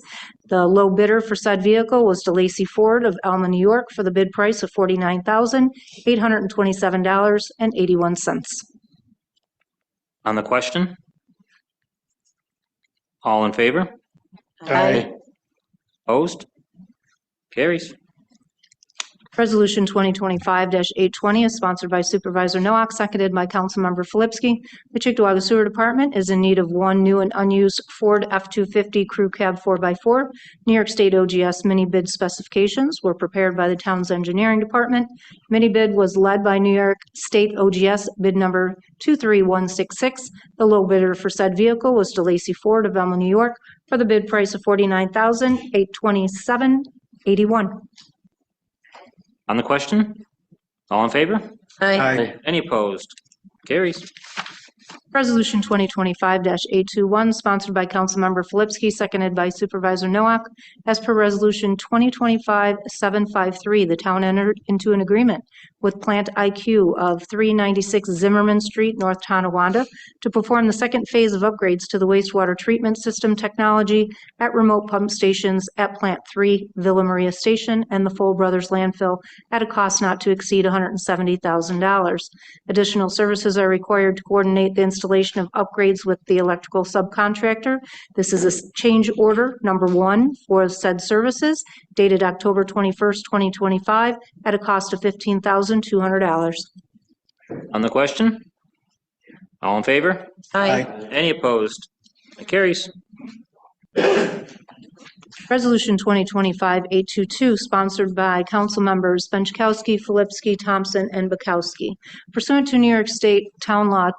The low bidder for said vehicle was DeLacy Ford of Alma, New York, for the bid price of $49,827.81. On the question? All in favor? Aye. Opposed? Carries. Resolution 2025-820 is sponsored by Supervisor Nowak, seconded by Councilmember Filipski. The Cheektowaga Sewer Department is in need of one new and unused Ford F-250 Crew Cab 4x4. New York State OGS mini bid specifications were prepared by the town's engineering department. Mini bid was led by New York State OGS bid number 23166. The low bidder for said vehicle was DeLacy Ford of Elma, New York, for the bid price of $49,827.81. On the question? All in favor? Aye. Any opposed? Carries. Resolution 2025-821, sponsored by Councilmember Filipski, seconded by Supervisor Nowak. As per Resolution 2025-753, the town entered into an agreement with Plant IQ of 396 Zimmerman Street, North Tonawanda, to perform the second phase of upgrades to the wastewater treatment system technology at remote pump stations at Plant 3, Villa Maria Station, and the Full Brothers landfill at a cost not to exceed $170,000. Additional services are required to coordinate the installation of upgrades with the electrical subcontractor. This is a change order number 1 for said services dated October 21st, 2025 at a cost of $15,200. On the question? All in favor? Aye. Any opposed? It carries. Resolution 2025-822, sponsored by council members Benchkowski, Filipski, Thompson, and Bukowski. Pursuant to New York State Town Law,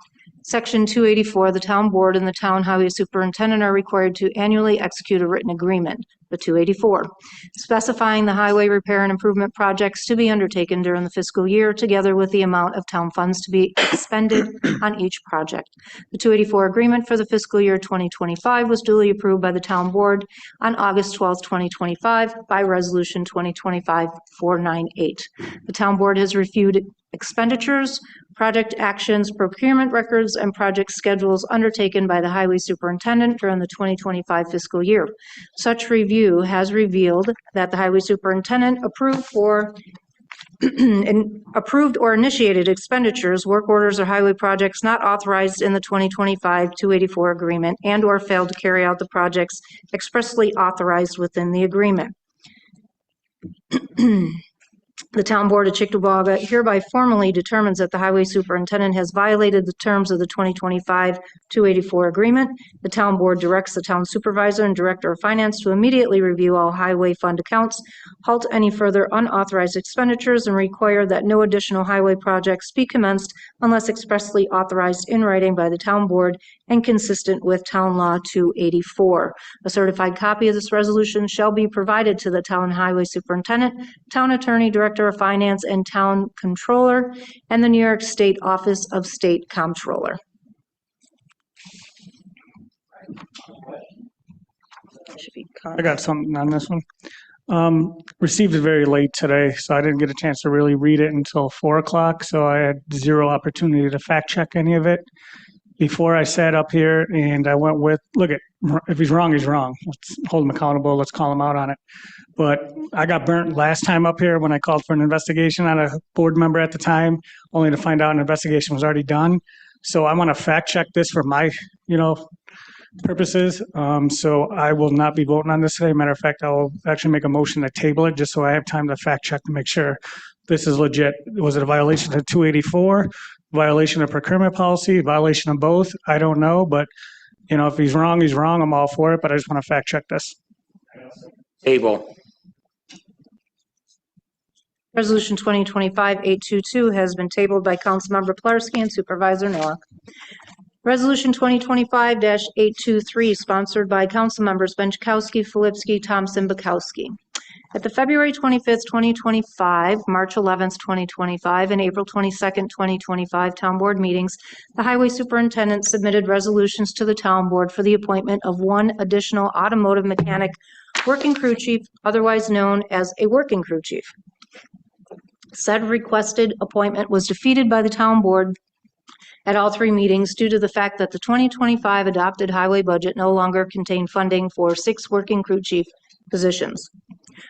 Section 284, the town board and the town highway superintendent are required to annually execute a written agreement, the 284, specifying the highway repair and improvement projects to be undertaken during the fiscal year, together with the amount of town funds to be expended on each project. The 284 agreement for the fiscal year 2025 was duly approved by the town board on August 12, 2025, by Resolution 2025-498. The town board has reviewed expenditures, project actions, procurement records, and project schedules undertaken by the highway superintendent during the 2025 fiscal year. Such review has revealed that the highway superintendent approved or initiated expenditures, work orders, or highway projects not authorized in the 2025-284 agreement and/or failed to carry out the projects expressly authorized within the agreement. The Town Board of Cheektowaga hereby formally determines that the highway superintendent has violated the terms of the 2025-284 agreement. The Town Board directs the town supervisor and director of finance to immediately review all highway fund accounts, halt any further unauthorized expenditures, and require that no additional highway projects be commenced unless expressly authorized in writing by the Town Board and consistent with Town Law 284. A certified copy of this resolution shall be provided to the town highway superintendent, town attorney, director of finance, and town controller, and the New York State Office of State Comptroller. I got something on this one. Received it very late today, so I didn't get a chance to really read it until 4 o'clock, so I had zero opportunity to fact check any of it before I sat up here, and I went with, look, if he's wrong, he's wrong. Let's hold him accountable. Let's call him out on it. But I got burnt last time up here when I called for an investigation on a board member at the time, only to find out an investigation was already done. So I want to fact check this for my, purposes. So I will not be voting on this today. Matter of fact, I'll actually make a motion to table it just so I have time to fact check to make sure this is legit. Was it a violation of 284? violation of procurement policy, violation of both. I don't know, but if he's wrong, he's wrong. I'm all for it, but I just want to fact check this. Table. Resolution 2025-822 has been tabled by Councilmember Pulaski and Supervisor Nowak. Resolution 2025-823, sponsored by Councilmembers Benchikowski, Filipski, Thompson, Bukowski. At the February 25th, 2025, March 11th, 2025, and April 22nd, 2025 Town Board meetings, the Highway Superintendent submitted resolutions to the Town Board for the appointment of one additional automotive mechanic working crew chief, otherwise known as a working crew chief. Said requested appointment was defeated by the Town Board at all three meetings due to the fact that the 2025 adopted highway budget no longer contained funding for 6 working crew chief positions.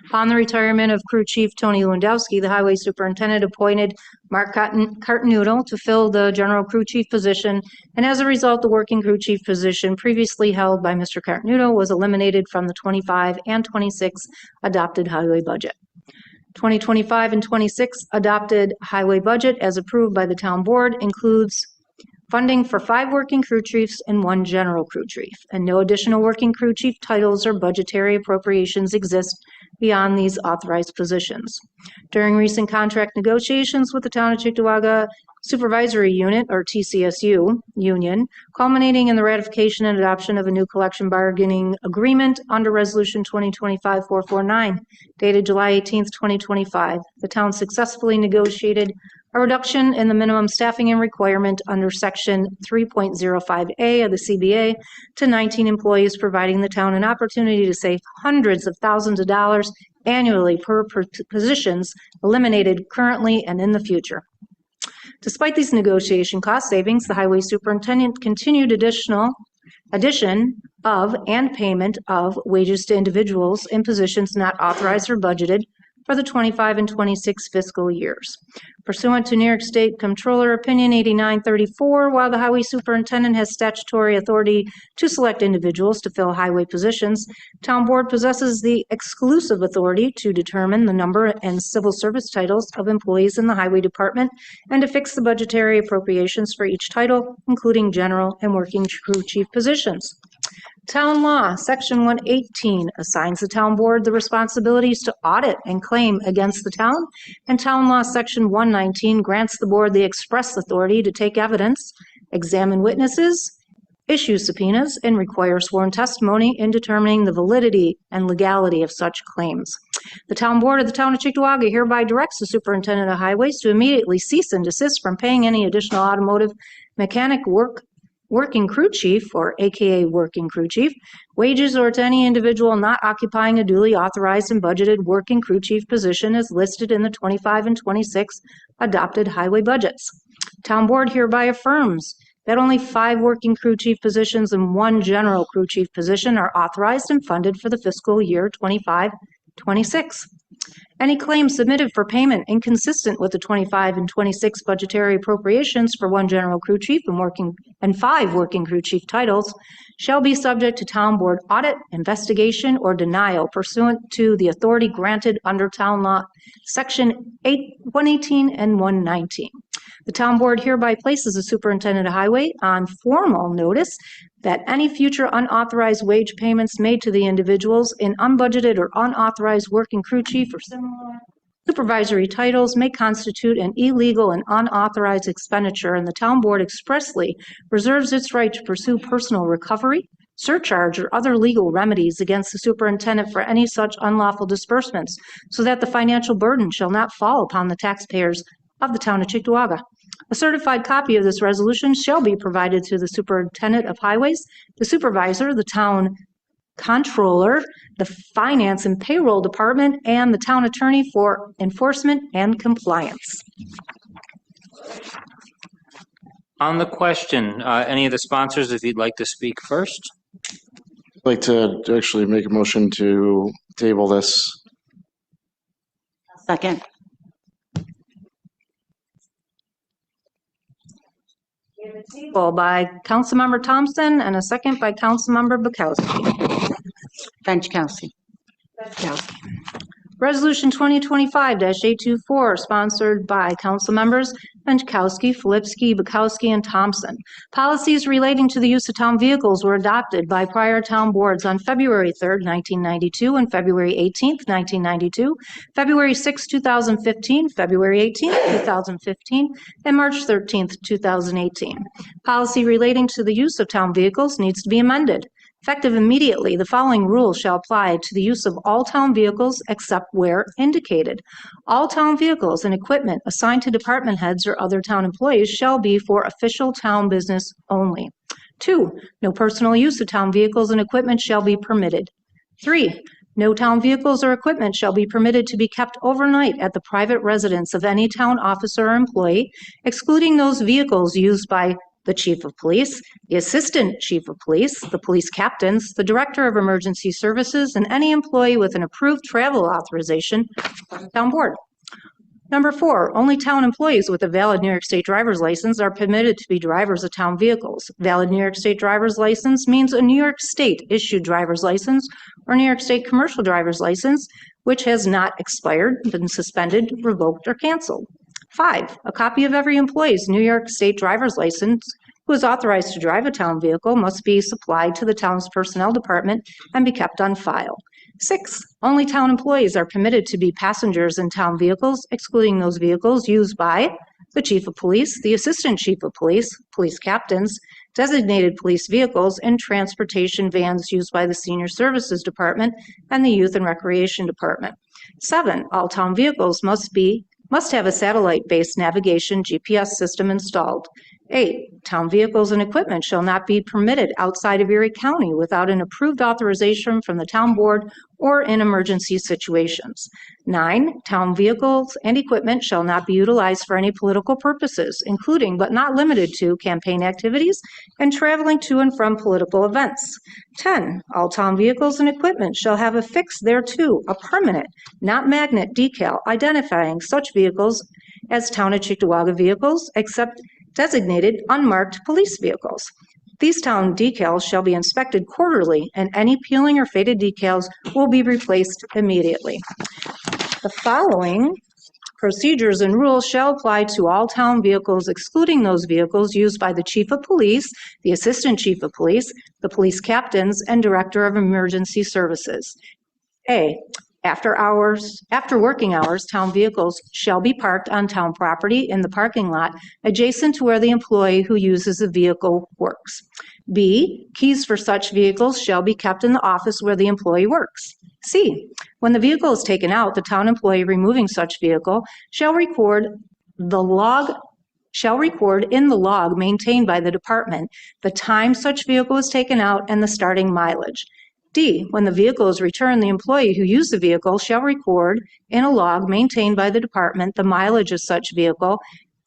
Upon the retirement of Crew Chief Tony Lewandowski, the Highway Superintendent appointed Mark Cartenuto to fill the General Crew Chief position, and as a result, the Working Crew Chief position previously held by Mr. Cartenuto was eliminated from the 25 and 26 adopted highway budget. 2025 and 26 adopted highway budget, as approved by the Town Board, includes funding for 5 working crew chiefs and 1 general crew chief, and no additional working crew chief titles or budgetary appropriations exist beyond these authorized positions. During recent contract negotiations with the Town of Cheektowaga Supervisory Unit, or TCSU, union, culminating in the ratification and adoption of a new collection bargaining agreement under Resolution 2025-449, dated July 18th, 2025, the town successfully negotiated a reduction in the minimum staffing and requirement under Section 3.05A of the CBA to 19 employees, providing the town an opportunity to save hundreds of thousands of dollars annually per positions eliminated currently and in the future. Despite these negotiation cost savings, the Highway Superintendent continued addition of and payment of wages to individuals in positions not authorized or budgeted for the 25 and 26 fiscal years. Pursuant to New York State Comptroller Opinion 8934, while the Highway Superintendent has statutory authority to select individuals to fill highway positions, Town Board possesses the exclusive authority to determine the number and civil service titles of employees in the Highway Department and to fix the budgetary appropriations for each title, including general and working crew chief positions. Town Law, Section 118, assigns the Town Board the responsibilities to audit and claim against the town, and Town Law, Section 119, grants the Board the express authority to take evidence, examine witnesses, issue subpoenas, and require sworn testimony in determining the validity and legality of such claims. The Town Board of the Town of Cheektowaga hereby directs the Superintendent of Highways to immediately cease and desist from paying any additional automotive mechanic working crew chief, or AKA working crew chief, wages or to any individual not occupying a duly authorized and budgeted working crew chief position as listed in the 25 and 26 adopted highway budgets. Town Board hereby affirms that only 5 working crew chief positions and 1 general crew chief position are authorized and funded for the fiscal year 25-26. Any claims submitted for payment inconsistent with the 25 and 26 budgetary appropriations for 1 general crew chief and 5 working crew chief titles shall be subject to Town Board audit, investigation, or denial pursuant to the authority granted under Town Law, Section 118 and 119. The Town Board hereby places the Superintendent of Highway on formal notice that any future unauthorized wage payments made to the individuals in unbudgeted or unauthorized working crew chief or similar supervisory titles may constitute an illegal and unauthorized expenditure, and the Town Board expressly reserves its right to pursue personal recovery, surcharge, or other legal remedies against the superintendent for any such unlawful disbursements, so that the financial burden shall not fall upon the taxpayers of the Town of Cheektowaga. A certified copy of this resolution shall be provided to the Superintendent of Highways, the Supervisor, the Town Controller, the Finance and Payroll Department, and the Town Attorney for enforcement and compliance. On the question, any of the sponsors, if you'd like to speak first? I'd like to actually make a motion to table this. Second. Table by Councilmember Thompson and a second by Councilmember Bukowski. Benchikowski. Resolution 2025-824, sponsored by council members Menkowski, Filipski, Bukowski, and Thompson. Policies relating to the use of town vehicles were adopted by prior town boards on February 3rd, 1992, and February 18th, 1992, February 6th, 2015, February 18th, 2015, and March 13th, 2018. Policy relating to the use of town vehicles needs to be amended. Effective immediately, the following rules shall apply to the use of all town vehicles except where indicated. All town vehicles and equipment assigned to department heads or other town employees shall be for official town business only. 2, no personal use of town vehicles and equipment shall be permitted. 3, no town vehicles or equipment shall be permitted to be kept overnight at the private residence of any town officer or employee, excluding those vehicles used by the chief of police, the assistant chief of police, the police captains, the director of emergency services, and any employee with an approved travel authorization from the town board. Number 4, only town employees with a valid New York State driver's license are permitted to be drivers of town vehicles. Valid New York State driver's license means a New York State issued driver's license or New York State commercial driver's license, which has not expired, been suspended, revoked, or canceled. 5, a copy of every employee's New York State driver's license who is authorized to drive a town vehicle must be supplied to the town's personnel department and be kept on file. 6, only town employees are permitted to be passengers in town vehicles, excluding those vehicles used by the chief of police, the assistant chief of police, police captains, designated police vehicles, and transportation vans used by the senior services department and the youth and recreation department. 7, all town vehicles must have a satellite-based navigation GPS system installed. 8, town vehicles and equipment shall not be permitted outside of Erie County without an approved authorization from the town board or in emergency situations. 9, town vehicles and equipment shall not be utilized for any political purposes, including but not limited to campaign activities and traveling to and from political events. 10, all town vehicles and equipment shall have affixed thereto a permanent, not magnet decal identifying such vehicles as Town of Cheektowaga vehicles, except designated unmarked police vehicles. These town decals shall be inspected quarterly, and any peeling or faded decals will be replaced immediately. The following procedures and rules shall apply to all town vehicles, excluding those vehicles used by the chief of police, the assistant chief of police, the police captains, and director of emergency services. A, after working hours, town vehicles shall be parked on town property in the parking lot adjacent to where the employee who uses the vehicle works. B, keys for such vehicles shall be kept in the office where the employee works. C, when the vehicle is taken out, the town employee removing such vehicle shall record in the log maintained by the department the time such vehicle was taken out and the starting mileage. D, when the vehicle is returned, the employee who used the vehicle shall record in a log maintained by the department the mileage of such vehicle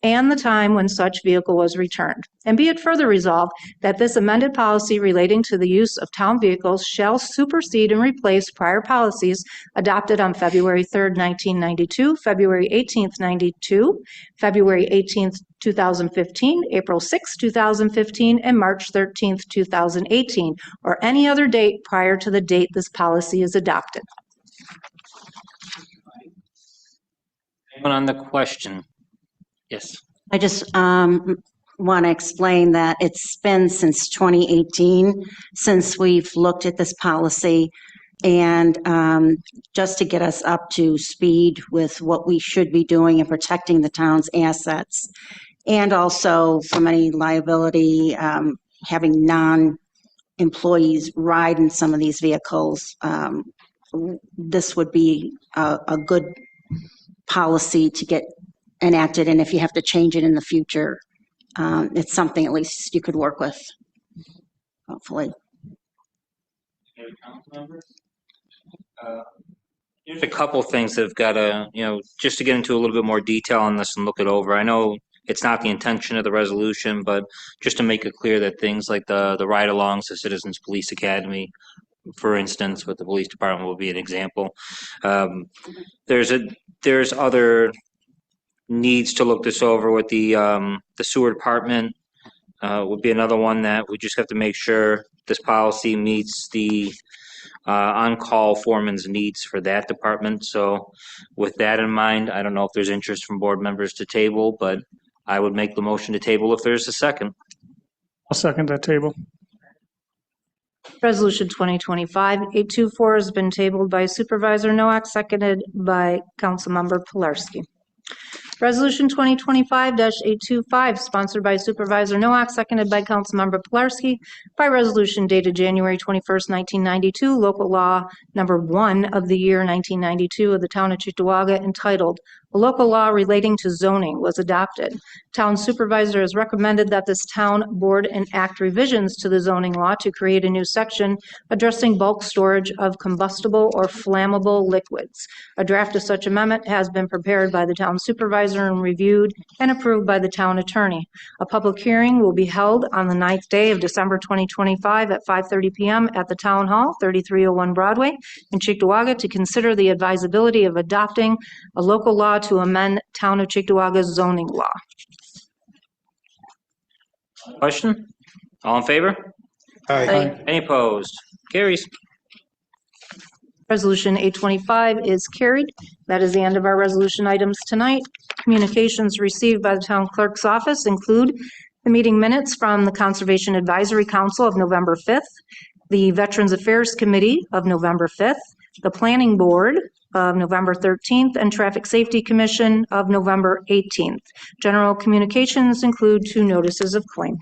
and the time when such vehicle was returned. And be it further resolved that this amended policy relating to the use of town vehicles shall supersede and replace prior policies adopted on February 3rd, 1992, February 18th, 92, February 18th, 2015, April 6th, 2015, and March 13th, 2018, or any other date prior to the date this policy is adopted. Anyone on the question? Yes. I just want to explain that it's been since 2018 since we've looked at this policy, and just to get us up to speed with what we should be doing in protecting the town's assets, and also from any liability, having non-employees ride in some of these vehicles, this would be a good policy to get enacted, and if you have to change it in the future, it's something at least you could work with, hopefully. There's a couple things that have got to, just to get into a little bit more detail on this and look it over. I know it's not the intention of the resolution, but just to make it clear that things like the ride-alongs to Citizens Police Academy, for instance, with the police department will be an example. There's other needs to look this over with the sewer department would be another one that we just have to make sure this policy meets the on-call foreman's needs for that department. So with that in mind, I don't know if there's interest from board members to table, but I would make the motion to table if there's a second. I'll second that table. Resolution 2025-824 has been tabled by Supervisor Noack, seconded by Councilmember Pilarski. Resolution 2025-825, sponsored by Supervisor Noack, seconded by Councilmember Pilarski, by resolution dated January 21st, 1992, local law number 1 of the year 1992 of the town of Cheektowaga, entitled "A Local Law Relating to Zoning," was adopted. Town supervisor has recommended that this town board enact revisions to the zoning law to create a new section addressing bulk storage of combustible or flammable liquids. A draft of such amendment has been prepared by the town supervisor and reviewed and approved by the town attorney. A public hearing will be held on the 9th day of December 2025 at 5:30 p.m. at the Town Hall, 3301 Broadway in Cheektowaga, to consider the advisability of adopting a local law to amend Town of Cheektowaga zoning law. Question? All in favor? Aye. Any opposed? Carries. Resolution 825 is carried. That is the end of our resolution items tonight. Communications received by the town clerk's office include the meeting minutes from the Conservation Advisory Council of November 5th, the Veterans Affairs Committee of November 5th, the Planning Board of November 13th, and Traffic Safety Commission of November 18th. General communications include 2 notices of claim.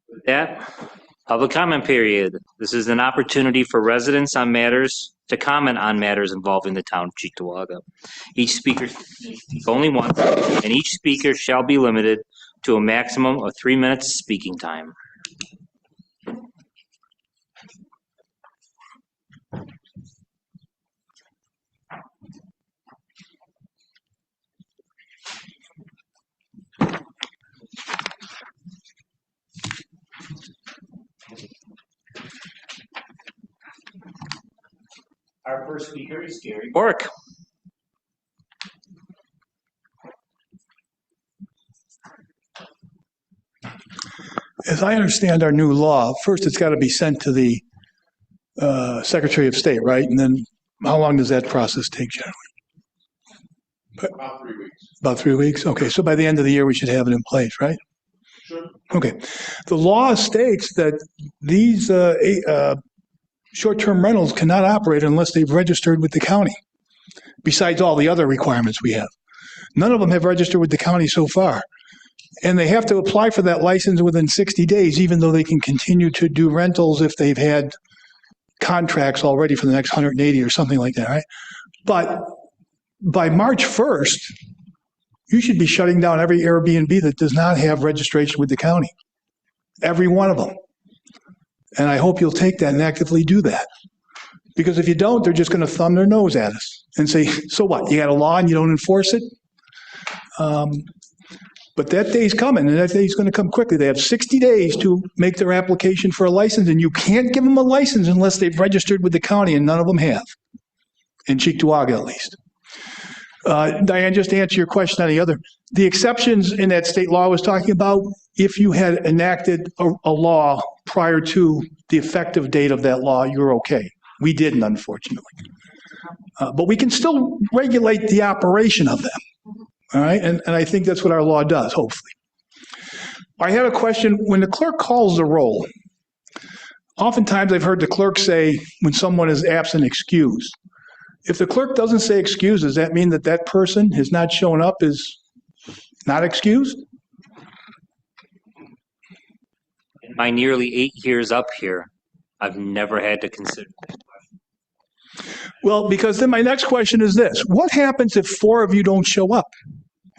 With that, public comment period. This is an opportunity for residents on matters to comment on matters involving the town of Cheektowaga. Each speaker speaks only once, and each speaker shall be limited to a maximum of 3 minutes speaking time. Our first speaker is Gary Bork. As I understand our new law, first it's got to be sent to the Secretary of State, right? And then how long does that process take generally? About 3 weeks. About 3 weeks? Okay, so by the end of the year, we should have it in place, right? Sure. Okay. The law states that these short-term rentals cannot operate unless they've registered with the county, besides all the other requirements we have. None of them have registered with the county so far. And they have to apply for that license within 60 days, even though they can continue to do rentals if they've had contracts already for the next 180 or something like that, right? But by March 1st, you should be shutting down every Airbnb that does not have registration with the county. Every one of them. And I hope you'll take that and actively do that. Because if you don't, they're just going to thumb their nose at us and say, so what? You got a law and you don't enforce it? But that day's coming, and that day's going to come quickly. They have 60 days to make their application for a license, and you can't give them a license unless they've registered with the county, and none of them have, in Cheektowaga at least. Diane, just to answer your question on the exceptions in that state law I was talking about, if you had enacted a law prior to the effective date of that law, you're okay. We didn't, unfortunately. But we can still regulate the operation of them. All right, and I think that's what our law does, hopefully. I had a question. When the clerk calls the roll, oftentimes I've heard the clerk say when someone is absent, excused. If the clerk doesn't say excuse, does that mean that that person has not shown up is not excused? In my nearly 8 years up here, I've never had to consider that. Well, because then my next question is this. What happens if 4 of you don't show up?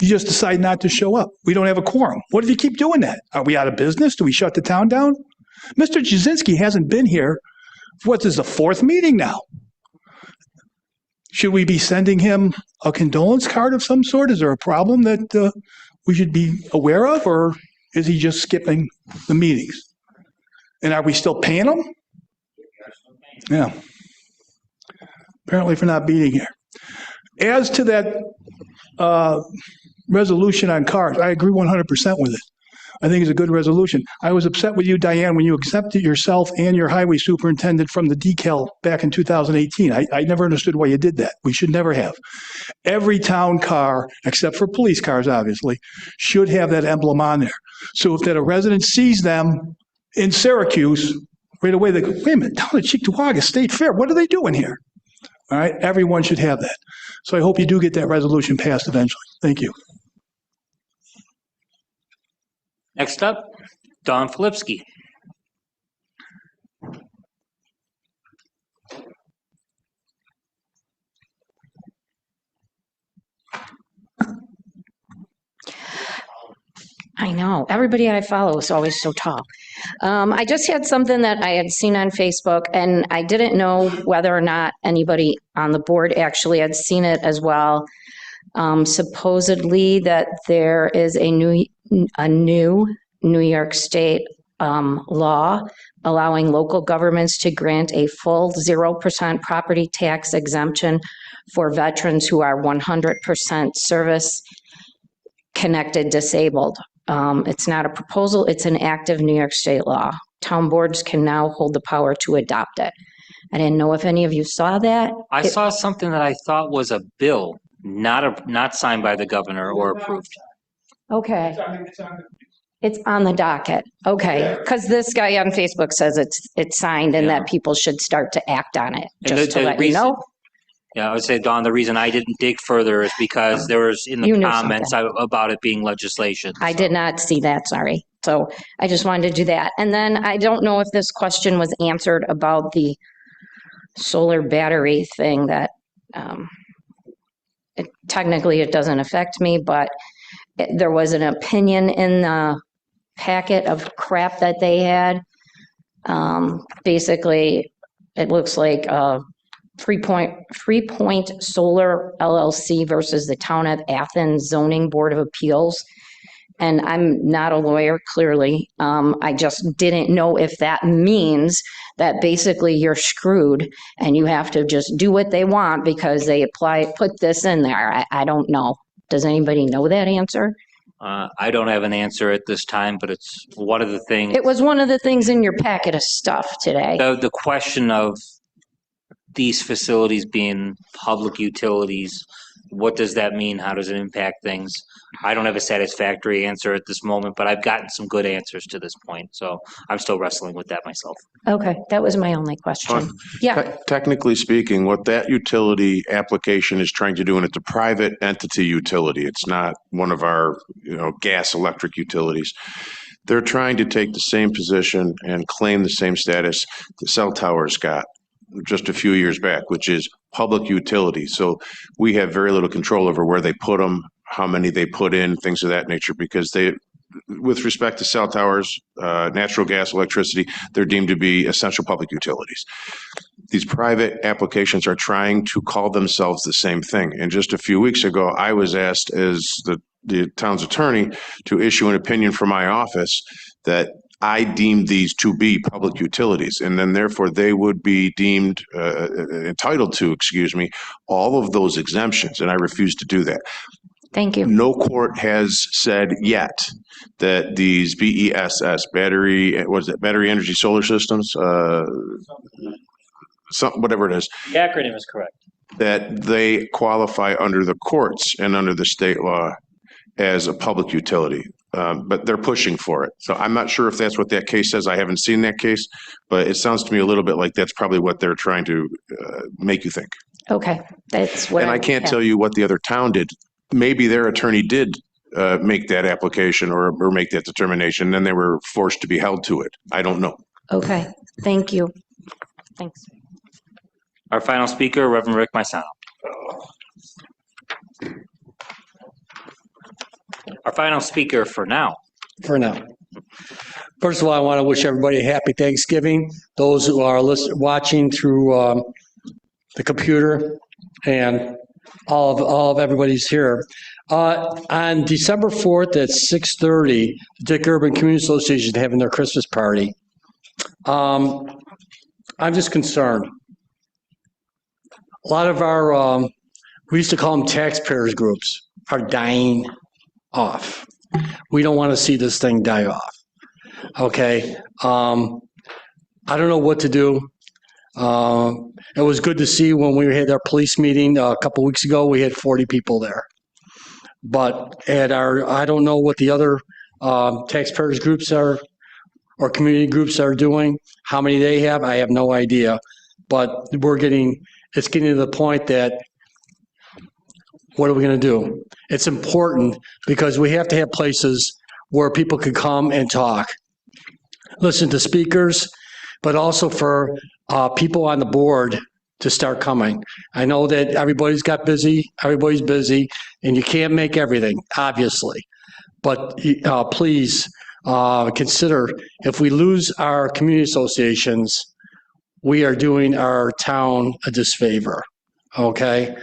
You just decide not to show up. We don't have a quorum. What if you keep doing that? Are we out of business? Do we shut the town down? Mr. Jasinski hasn't been here. What is the 4th meeting now? Should we be sending him a condolence card of some sort? Is there a problem that we should be aware of, or is he just skipping the meetings? And are we still paying him? Yeah. Apparently for not being here. As to that resolution on cars, I agree 100% with it. I think it's a good resolution. I was upset with you, Diane, when you accepted yourself and your highway superintendent from the decal back in 2018. I never understood why you did that. We should never have. Every town car, except for police cars, obviously, should have that emblem on there. So if that a resident sees them in Syracuse, right away they go, wait a minute, down at Cheektowaga State Fair, what are they doing here? All right, everyone should have that. So I hope you do get that resolution passed eventually. Thank you. Next up, Don Filipski. I know. Everybody I follow is always so tall. I just had something that I had seen on Facebook, and I didn't know whether or not anybody on the board actually had seen it as well. Supposedly that there is a new New York State law allowing local governments to grant a full 0% property tax exemption for veterans who are 100% service connected disabled. It's not a proposal, it's an active New York State law. Town boards can now hold the power to adopt it. I didn't know if any of you saw that. I saw something that I thought was a bill, not signed by the governor or approved. Okay. It's on the docket. Okay, because this guy on Facebook says it's signed and that people should start to act on it, And just to let you know. Yeah, I would say, Don, the reason I didn't dig further is because there was in the You knew comments about it being legislation. I did not see that, sorry. So I just wanted to do that. And then I don't know if this question was answered about the solar battery thing that technically it doesn't affect me, but there was an opinion in the packet of crap that they had. Basically, it looks like Free Point Solar LLC versus the Town of Athens Zoning Board of Appeals. And I'm not a lawyer, clearly. I just didn't know if that means that basically you're screwed and you have to just do what they want because they put this in there. I don't know. Does anybody know that answer? I don't have an answer at this time, but it's one of the things. It was one of the things in your packet of stuff today. The question of these facilities being public utilities, what does that mean? How does it impact things? I don't have a satisfactory answer at this moment, but I've gotten some good answers to this point. So I'm still wrestling with that myself. Okay, that was my only question. Yeah. Technically speaking, what that utility application is trying to do, and it's a private entity utility, it's not one of our, gas, electric utilities. They're trying to take the same position and claim the same status the cell towers got just a few years back, which is public utility. So we have very little control over where they put them, how many they put in, things of that nature, because with respect to cell towers, natural gas, electricity, they're deemed to be essential public utilities. These private applications are trying to call themselves the same thing. And just a few weeks ago, I was asked as the town's attorney to issue an opinion from my office that I deemed these to be public utilities, and then therefore they would be deemed entitled to, all of those exemptions, and I refuse to do that. Thank you. No court has said yet that these BESS, battery energy solar systems, whatever it is. The acronym is correct. That they qualify under the courts and under the state law as a public utility. But they're pushing for it. So I'm not sure if that's what that case says. I haven't seen that case, but it sounds to me a little bit like that's probably what they're trying to make you think. Okay, that's what. And I can't tell you what the other town did. Maybe their attorney did make that application or make that determination, then they were forced to be held to it. I don't know. Okay, thank you. Thanks. Our final speaker, Reverend Rick Maisano. Our final speaker for now. First of all, I want to wish everybody a happy Thanksgiving. Those who are watching through the computer and all of everybody's here. On December 4th at 6:30, the Dick Urban Community Association is having their Christmas party. I'm just concerned. A lot of our, we used to call them taxpayers groups, are dying off. We don't want to see this thing die off. Okay? I don't know what to do. It was good to see when we had our police meeting a couple weeks ago, we had 40 people there. But I don't know what the other taxpayers groups are or community groups are doing, how many they have, I have no idea. But it's getting to the point that what are we going to do? It's important because we have to have places where people can come and talk, listen to speakers, but also for people on the board to start coming. I know that everybody's busy, and you can't make everything, obviously. But please consider, if we lose our community associations, we are doing our town a disfavor, okay?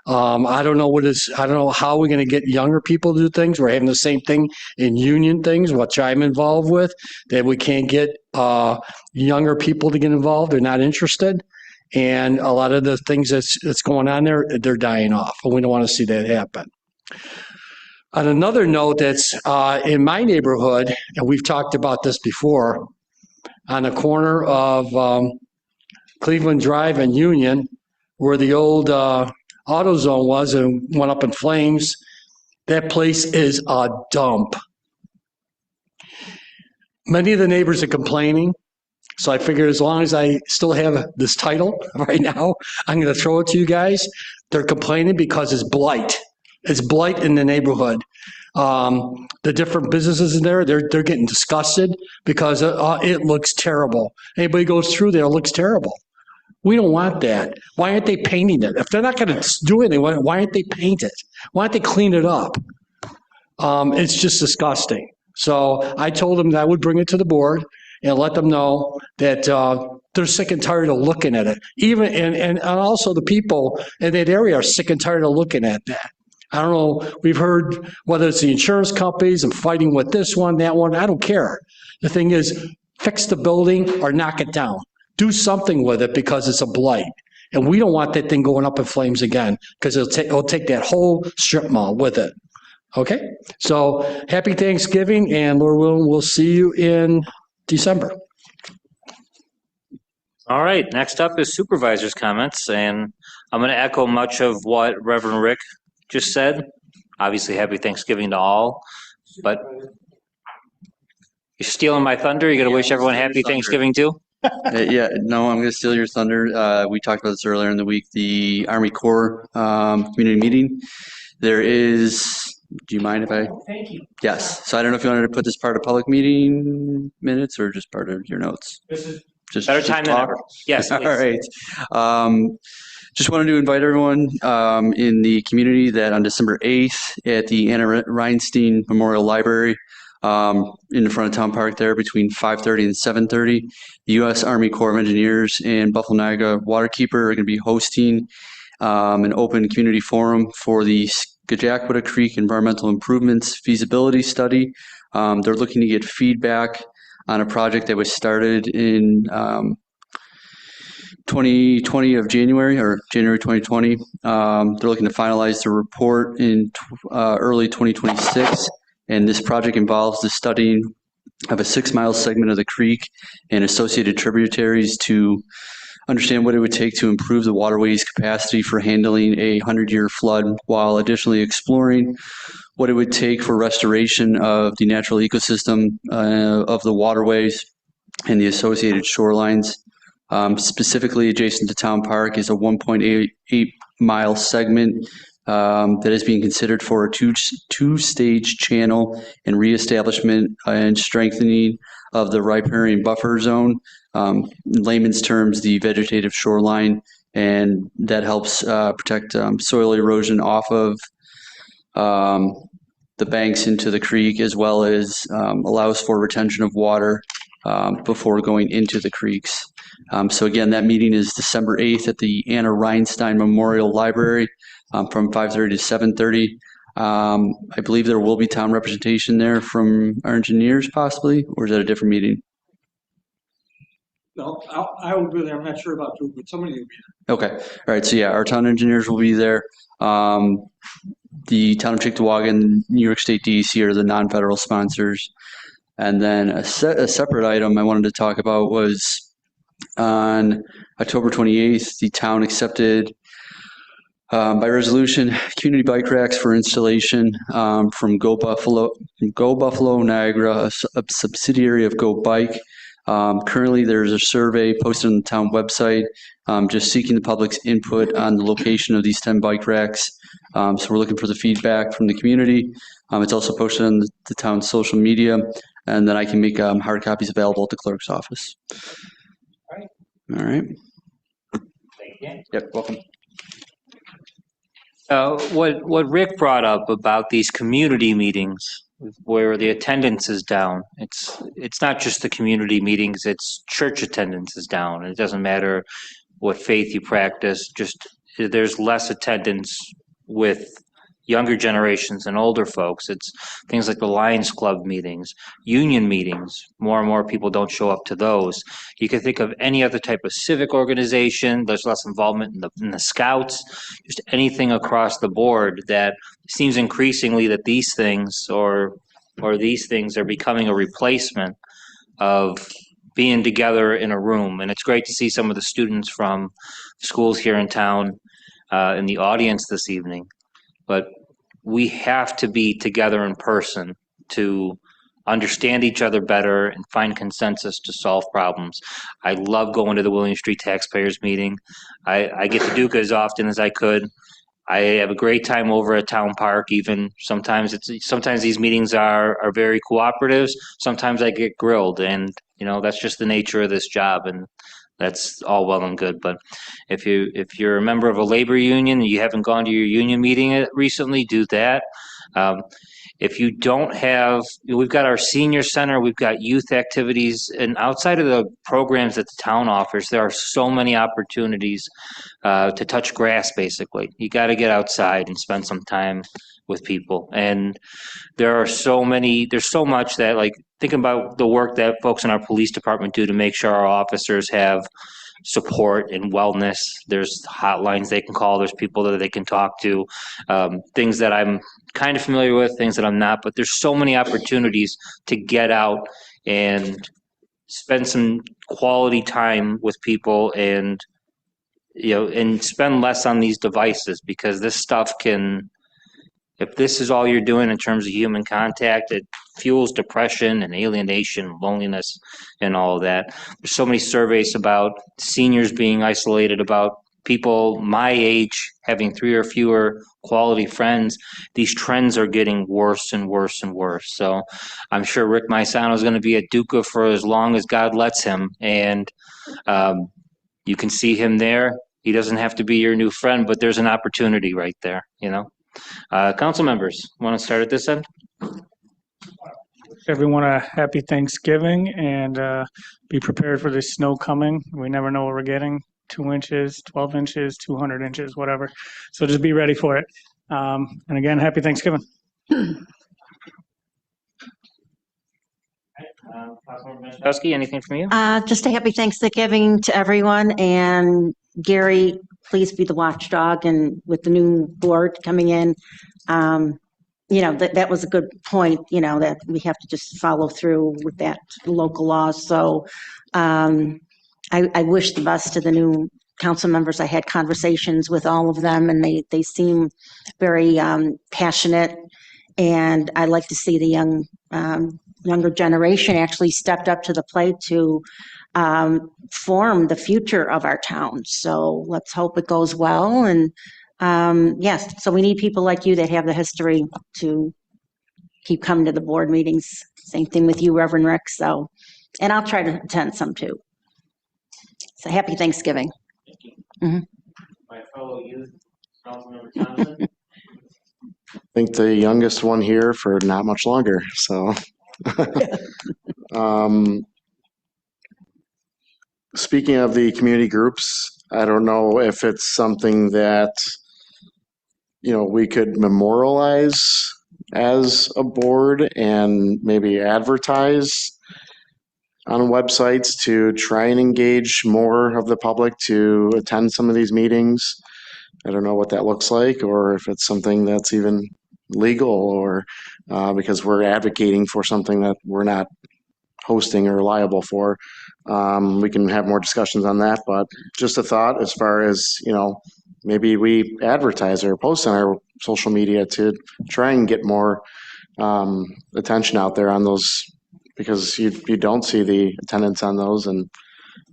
I don't know how we're going to get younger people to do things. We're having the same thing in union things, which I'm involved with, that we can't get younger people to get involved. They're not interested. And a lot of the things that's going on there, they're dying off. And we don't want to see that happen. On another note, that's in my neighborhood, and we've talked about this before, on the corner of Cleveland Drive and Union, where the old AutoZone was and went up in flames. That place is a dump. Many of the neighbors are complaining, so I figured as long as I still have this title right now, I'm going to throw it to you guys. They're complaining because it's blight. It's blight in the neighborhood. The different businesses in there, they're getting disgusted because it looks terrible. Anybody goes through there, it looks terrible. We don't want that. Why aren't they painting it? If they're not going to do anything, why aren't they paint it? Why aren't they clean it up? It's just disgusting. So I told them that I would bring it to the board and let them know that they're sick and tired of looking at it. Even and also the people in that area are sick and tired of looking at that. I don't know. We've heard whether it's the insurance companies and fighting with this one, that one. I don't care. The thing is, fix the building or knock it down. Do something with it because it's a blight. And we don't want that thing going up in flames again because it'll take that whole strip mall with it. Okay? So happy Thanksgiving, and Lord willing, we'll see you in December. All right, next up is supervisor's comments, and I'm going to echo much of what Reverend Rick just said. Obviously, happy Thanksgiving to all, but you're stealing my thunder. You're going to wish everyone happy Thanksgiving too? Yeah, no, I'm going to steal your thunder. We talked about this earlier in the week, the Army Corps community meeting. There is, do you mind if I? Thank you. Yes. So I don't know if you wanted to put this part of public meeting minutes or just part of your notes. This is Just Better time than talk? ever. Yes, All please. right. Just wanted to invite everyone in the community that on December 8th at the Anna Reinstein Memorial Library in the front of Town Park there between 5:30 and 7:30, the U.S. Army Corps of Engineers and Buffalo Niagara Waterkeeper are going to be hosting an open community forum for the Gajakwita Creek Environmental Improvements Feasibility Study. They're looking to get feedback on a project that was started in 2020 of January 2020. They're looking to finalize the report in early 2026. And this project involves the studying of a 6-mile segment of the creek and associated tributaries to understand what it would take to improve the waterway's capacity for handling a 100-year flood, while additionally exploring what it would take for restoration of the natural ecosystem of the waterways and the associated shorelines. Specifically adjacent to Town Park is a 1.8-mile segment that is being considered for a two-stage channel and reestablishment and strengthening of the riparian buffer zone. In layman's terms, the vegetative shoreline, and that helps protect soil erosion off of the banks into the creek, as well as allows for retention of water before going into the creeks. So again, that meeting is December 8th at the Anna Reinstein Memorial Library from 5:30 to 7:30. I believe there will be town representation there from our engineers possibly, or is that a different meeting? No, I will be there. I'm not sure about you, but somebody will be Okay. All right. So yeah, our town engineers will be there. the town of Cheektowaga, New York State DEC are the non-federal sponsors. And then a separate item I wanted to talk about was on October 28th, the town accepted by resolution community bike racks for installation from Go Buffalo, Niagara, a subsidiary of Go Bike. Currently, there's a survey posted on the town website just seeking the public's input on the location of these 10 bike racks. So we're looking for the feedback from the community. It's also posted on the town's social media, and then I can make hard copies available at the clerk's office. All right. Thank you. Yep, welcome. What Rick brought up about these community meetings where the attendance is down, it's not just the community meetings, it's church attendance is down. It doesn't matter what faith you practice, just there's less attendance with younger generations and older folks. It's things like the Lions Club meetings, union meetings. More and more people don't show up to those. You can think of any other type of civic organization. There's less involvement in the Scouts, just anything across the board that seems increasingly that these things or these things are becoming a replacement of being together in a room. And it's great to see some of the students from schools here in town in the audience this evening. But we have to be together in person to understand each other better and find consensus to solve problems. I love going to the William Street Taxpayers meeting. I get to Duke as often as I could. I have a great time over at Town Park. Even sometimes these meetings are very cooperative. Sometimes I get grilled, and that's just the nature of this job. And that's all well and good, but if you're a member of a labor union and you haven't gone to your union meeting recently, do that. If you don't have, we've got our senior center, we've got youth activities, and outside of the programs that the town offers, there are so many opportunities to touch grass, basically. You got to get outside and spend some time with people. And there's so much that, like, think about the work that folks in our police department do to make sure our officers have support and wellness. There's hotlines they can call. There's people that they can talk to. Things that I'm kind of familiar with, things that I'm not. But there's so many opportunities to get out and spend some quality time with people, and and spend less on these devices, because this stuff can. If this is all you're doing in terms of human contact, it fuels depression and alienation, loneliness, and all of that. There's so many surveys about seniors being isolated, about people my age having 3 or fewer quality friends. These trends are getting worse and worse and worse. So I'm sure Rick Maisano is going to be at Duca for as long as God lets him. And you can see him there. He doesn't have to be your new friend, but there's an opportunity right there, Council members, want to start at this end? Everyone a happy Thanksgiving, and be prepared for this snow coming. We never know what we're getting. 2 inches, 12 inches, 200 inches, whatever. So just be ready for it. And again, happy Thanksgiving. Councilmember Minkowski, anything from you? Just a happy Thanksgiving to everyone, and Gary, please be the watchdog, and with the new board coming in, that was a good point, that we have to just follow through with that local law. So I wish the best to the new council members. I had conversations with all of them, and they seem very passionate, and I like to see the younger generation actually stepped up to the plate to form the future of our town. So let's hope it goes well. And yes, so we need people like you that have the history to keep coming to the board meetings. Same thing with you, Reverend Rick. So, and I'll try to attend some too. So happy Thanksgiving. Thank you. Mm-hmm. My fellow youth, Councilmember Thompson. I think the youngest one here for not much longer, so. Speaking of the community groups, I don't know if it's something that, we could memorialize as a board and maybe advertise on websites to try and engage more of the public to attend some of these meetings. I don't know what that looks like, or if it's something that's even legal, or because we're advocating for something that we're not hosting or liable for. We can have more discussions on that, but just a thought as far as, maybe we advertise or post on our social media to try and get more attention out there on those, because you don't see the attendance on those, and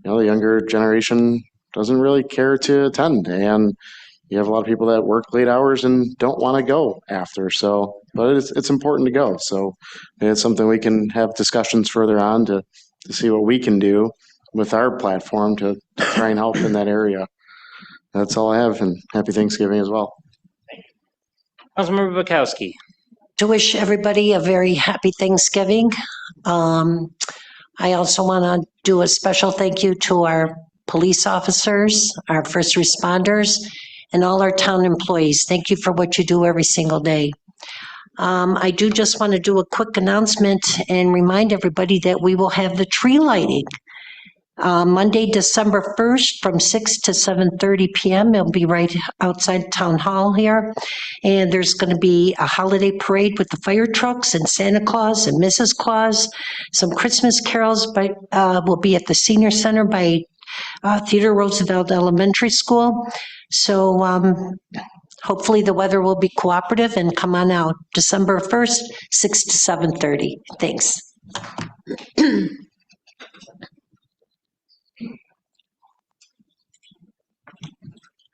the younger generation doesn't really care to attend, and you have a lot of people that work late hours and don't want to go after. So, but it's important to go. So it's something we can have discussions further on to see what we can do with our platform to try and help in that area. That's all I have, and happy Thanksgiving as well. Councilmember Bukowski. To wish everybody a very happy Thanksgiving. I also want to do a special thank you to our police officers, our first responders, and all our town employees. Thank you for what you do every single day. I do just want to do a quick announcement and remind everybody that we will have the tree lighting Monday, December 1st from 6 to 7:30 p.m. It'll be right outside Town Hall here. And there's going to be a holiday parade with the fire trucks and Santa Claus and Mrs. Claus. Some Christmas carols will be at the Senior Center by Theodore Roosevelt Elementary School. So hopefully the weather will be cooperative and come on out December 1st, 6 to 7:30. Thanks.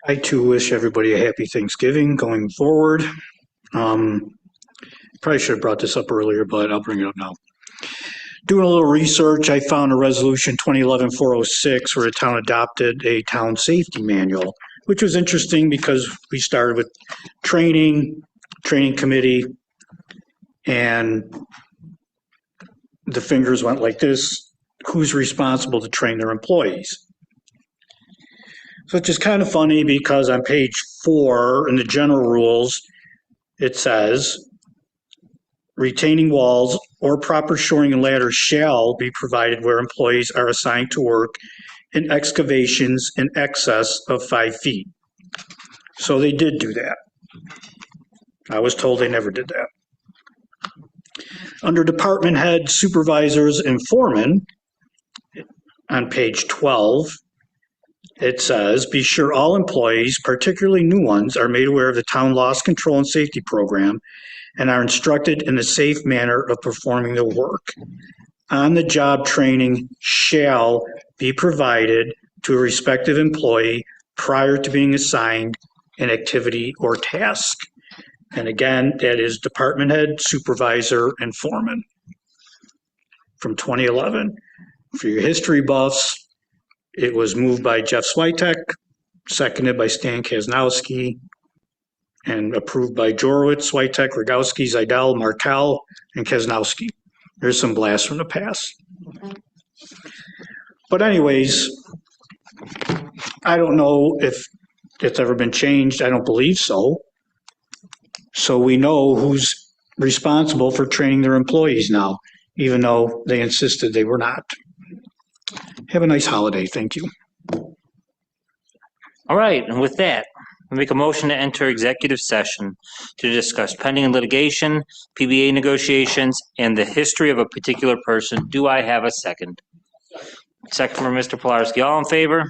I too wish everybody a happy Thanksgiving going forward. Probably should have brought this up earlier, but I'll bring it up now. Doing a little research, I found a resolution 2011-406 where the town adopted a town safety manual, which was interesting because we started with training committee, and the fingers went like this: who's responsible to train their employees? So it's just kind of funny because on page 4 in the general rules, it says, retaining walls or proper shoring and ladders shall be provided where employees are assigned to work in excavations in excess of 5 feet. So they did do that. I was told they never did that. Under department head, supervisors, and foremen, on page 12, it says, be sure all employees, particularly new ones, are made aware of the town loss control and safety program and are instructed in a safe manner of performing their work. On-the-job training shall be provided to a respective employee prior to being assigned an activity or task. And again, that is department head, supervisor, and foreman from 2011. For your history buffs, it was moved by Jeff Switek, seconded by Stan Kaznowski, and approved by Jorowitz, Switek, Rogowski, Zaidel, Martel, and Kaznowski. There's some blasts from the past. But anyways, I don't know if it's ever been changed. I don't believe so. So we know who's responsible for training their employees now, even though they insisted they were not. Have a nice holiday. Thank you. All right, and with that, I make a motion to enter executive session to discuss pending litigation, PBA negotiations, and the history of a particular person. Do I have a second? Second from Mr. Pilarski. All in favor?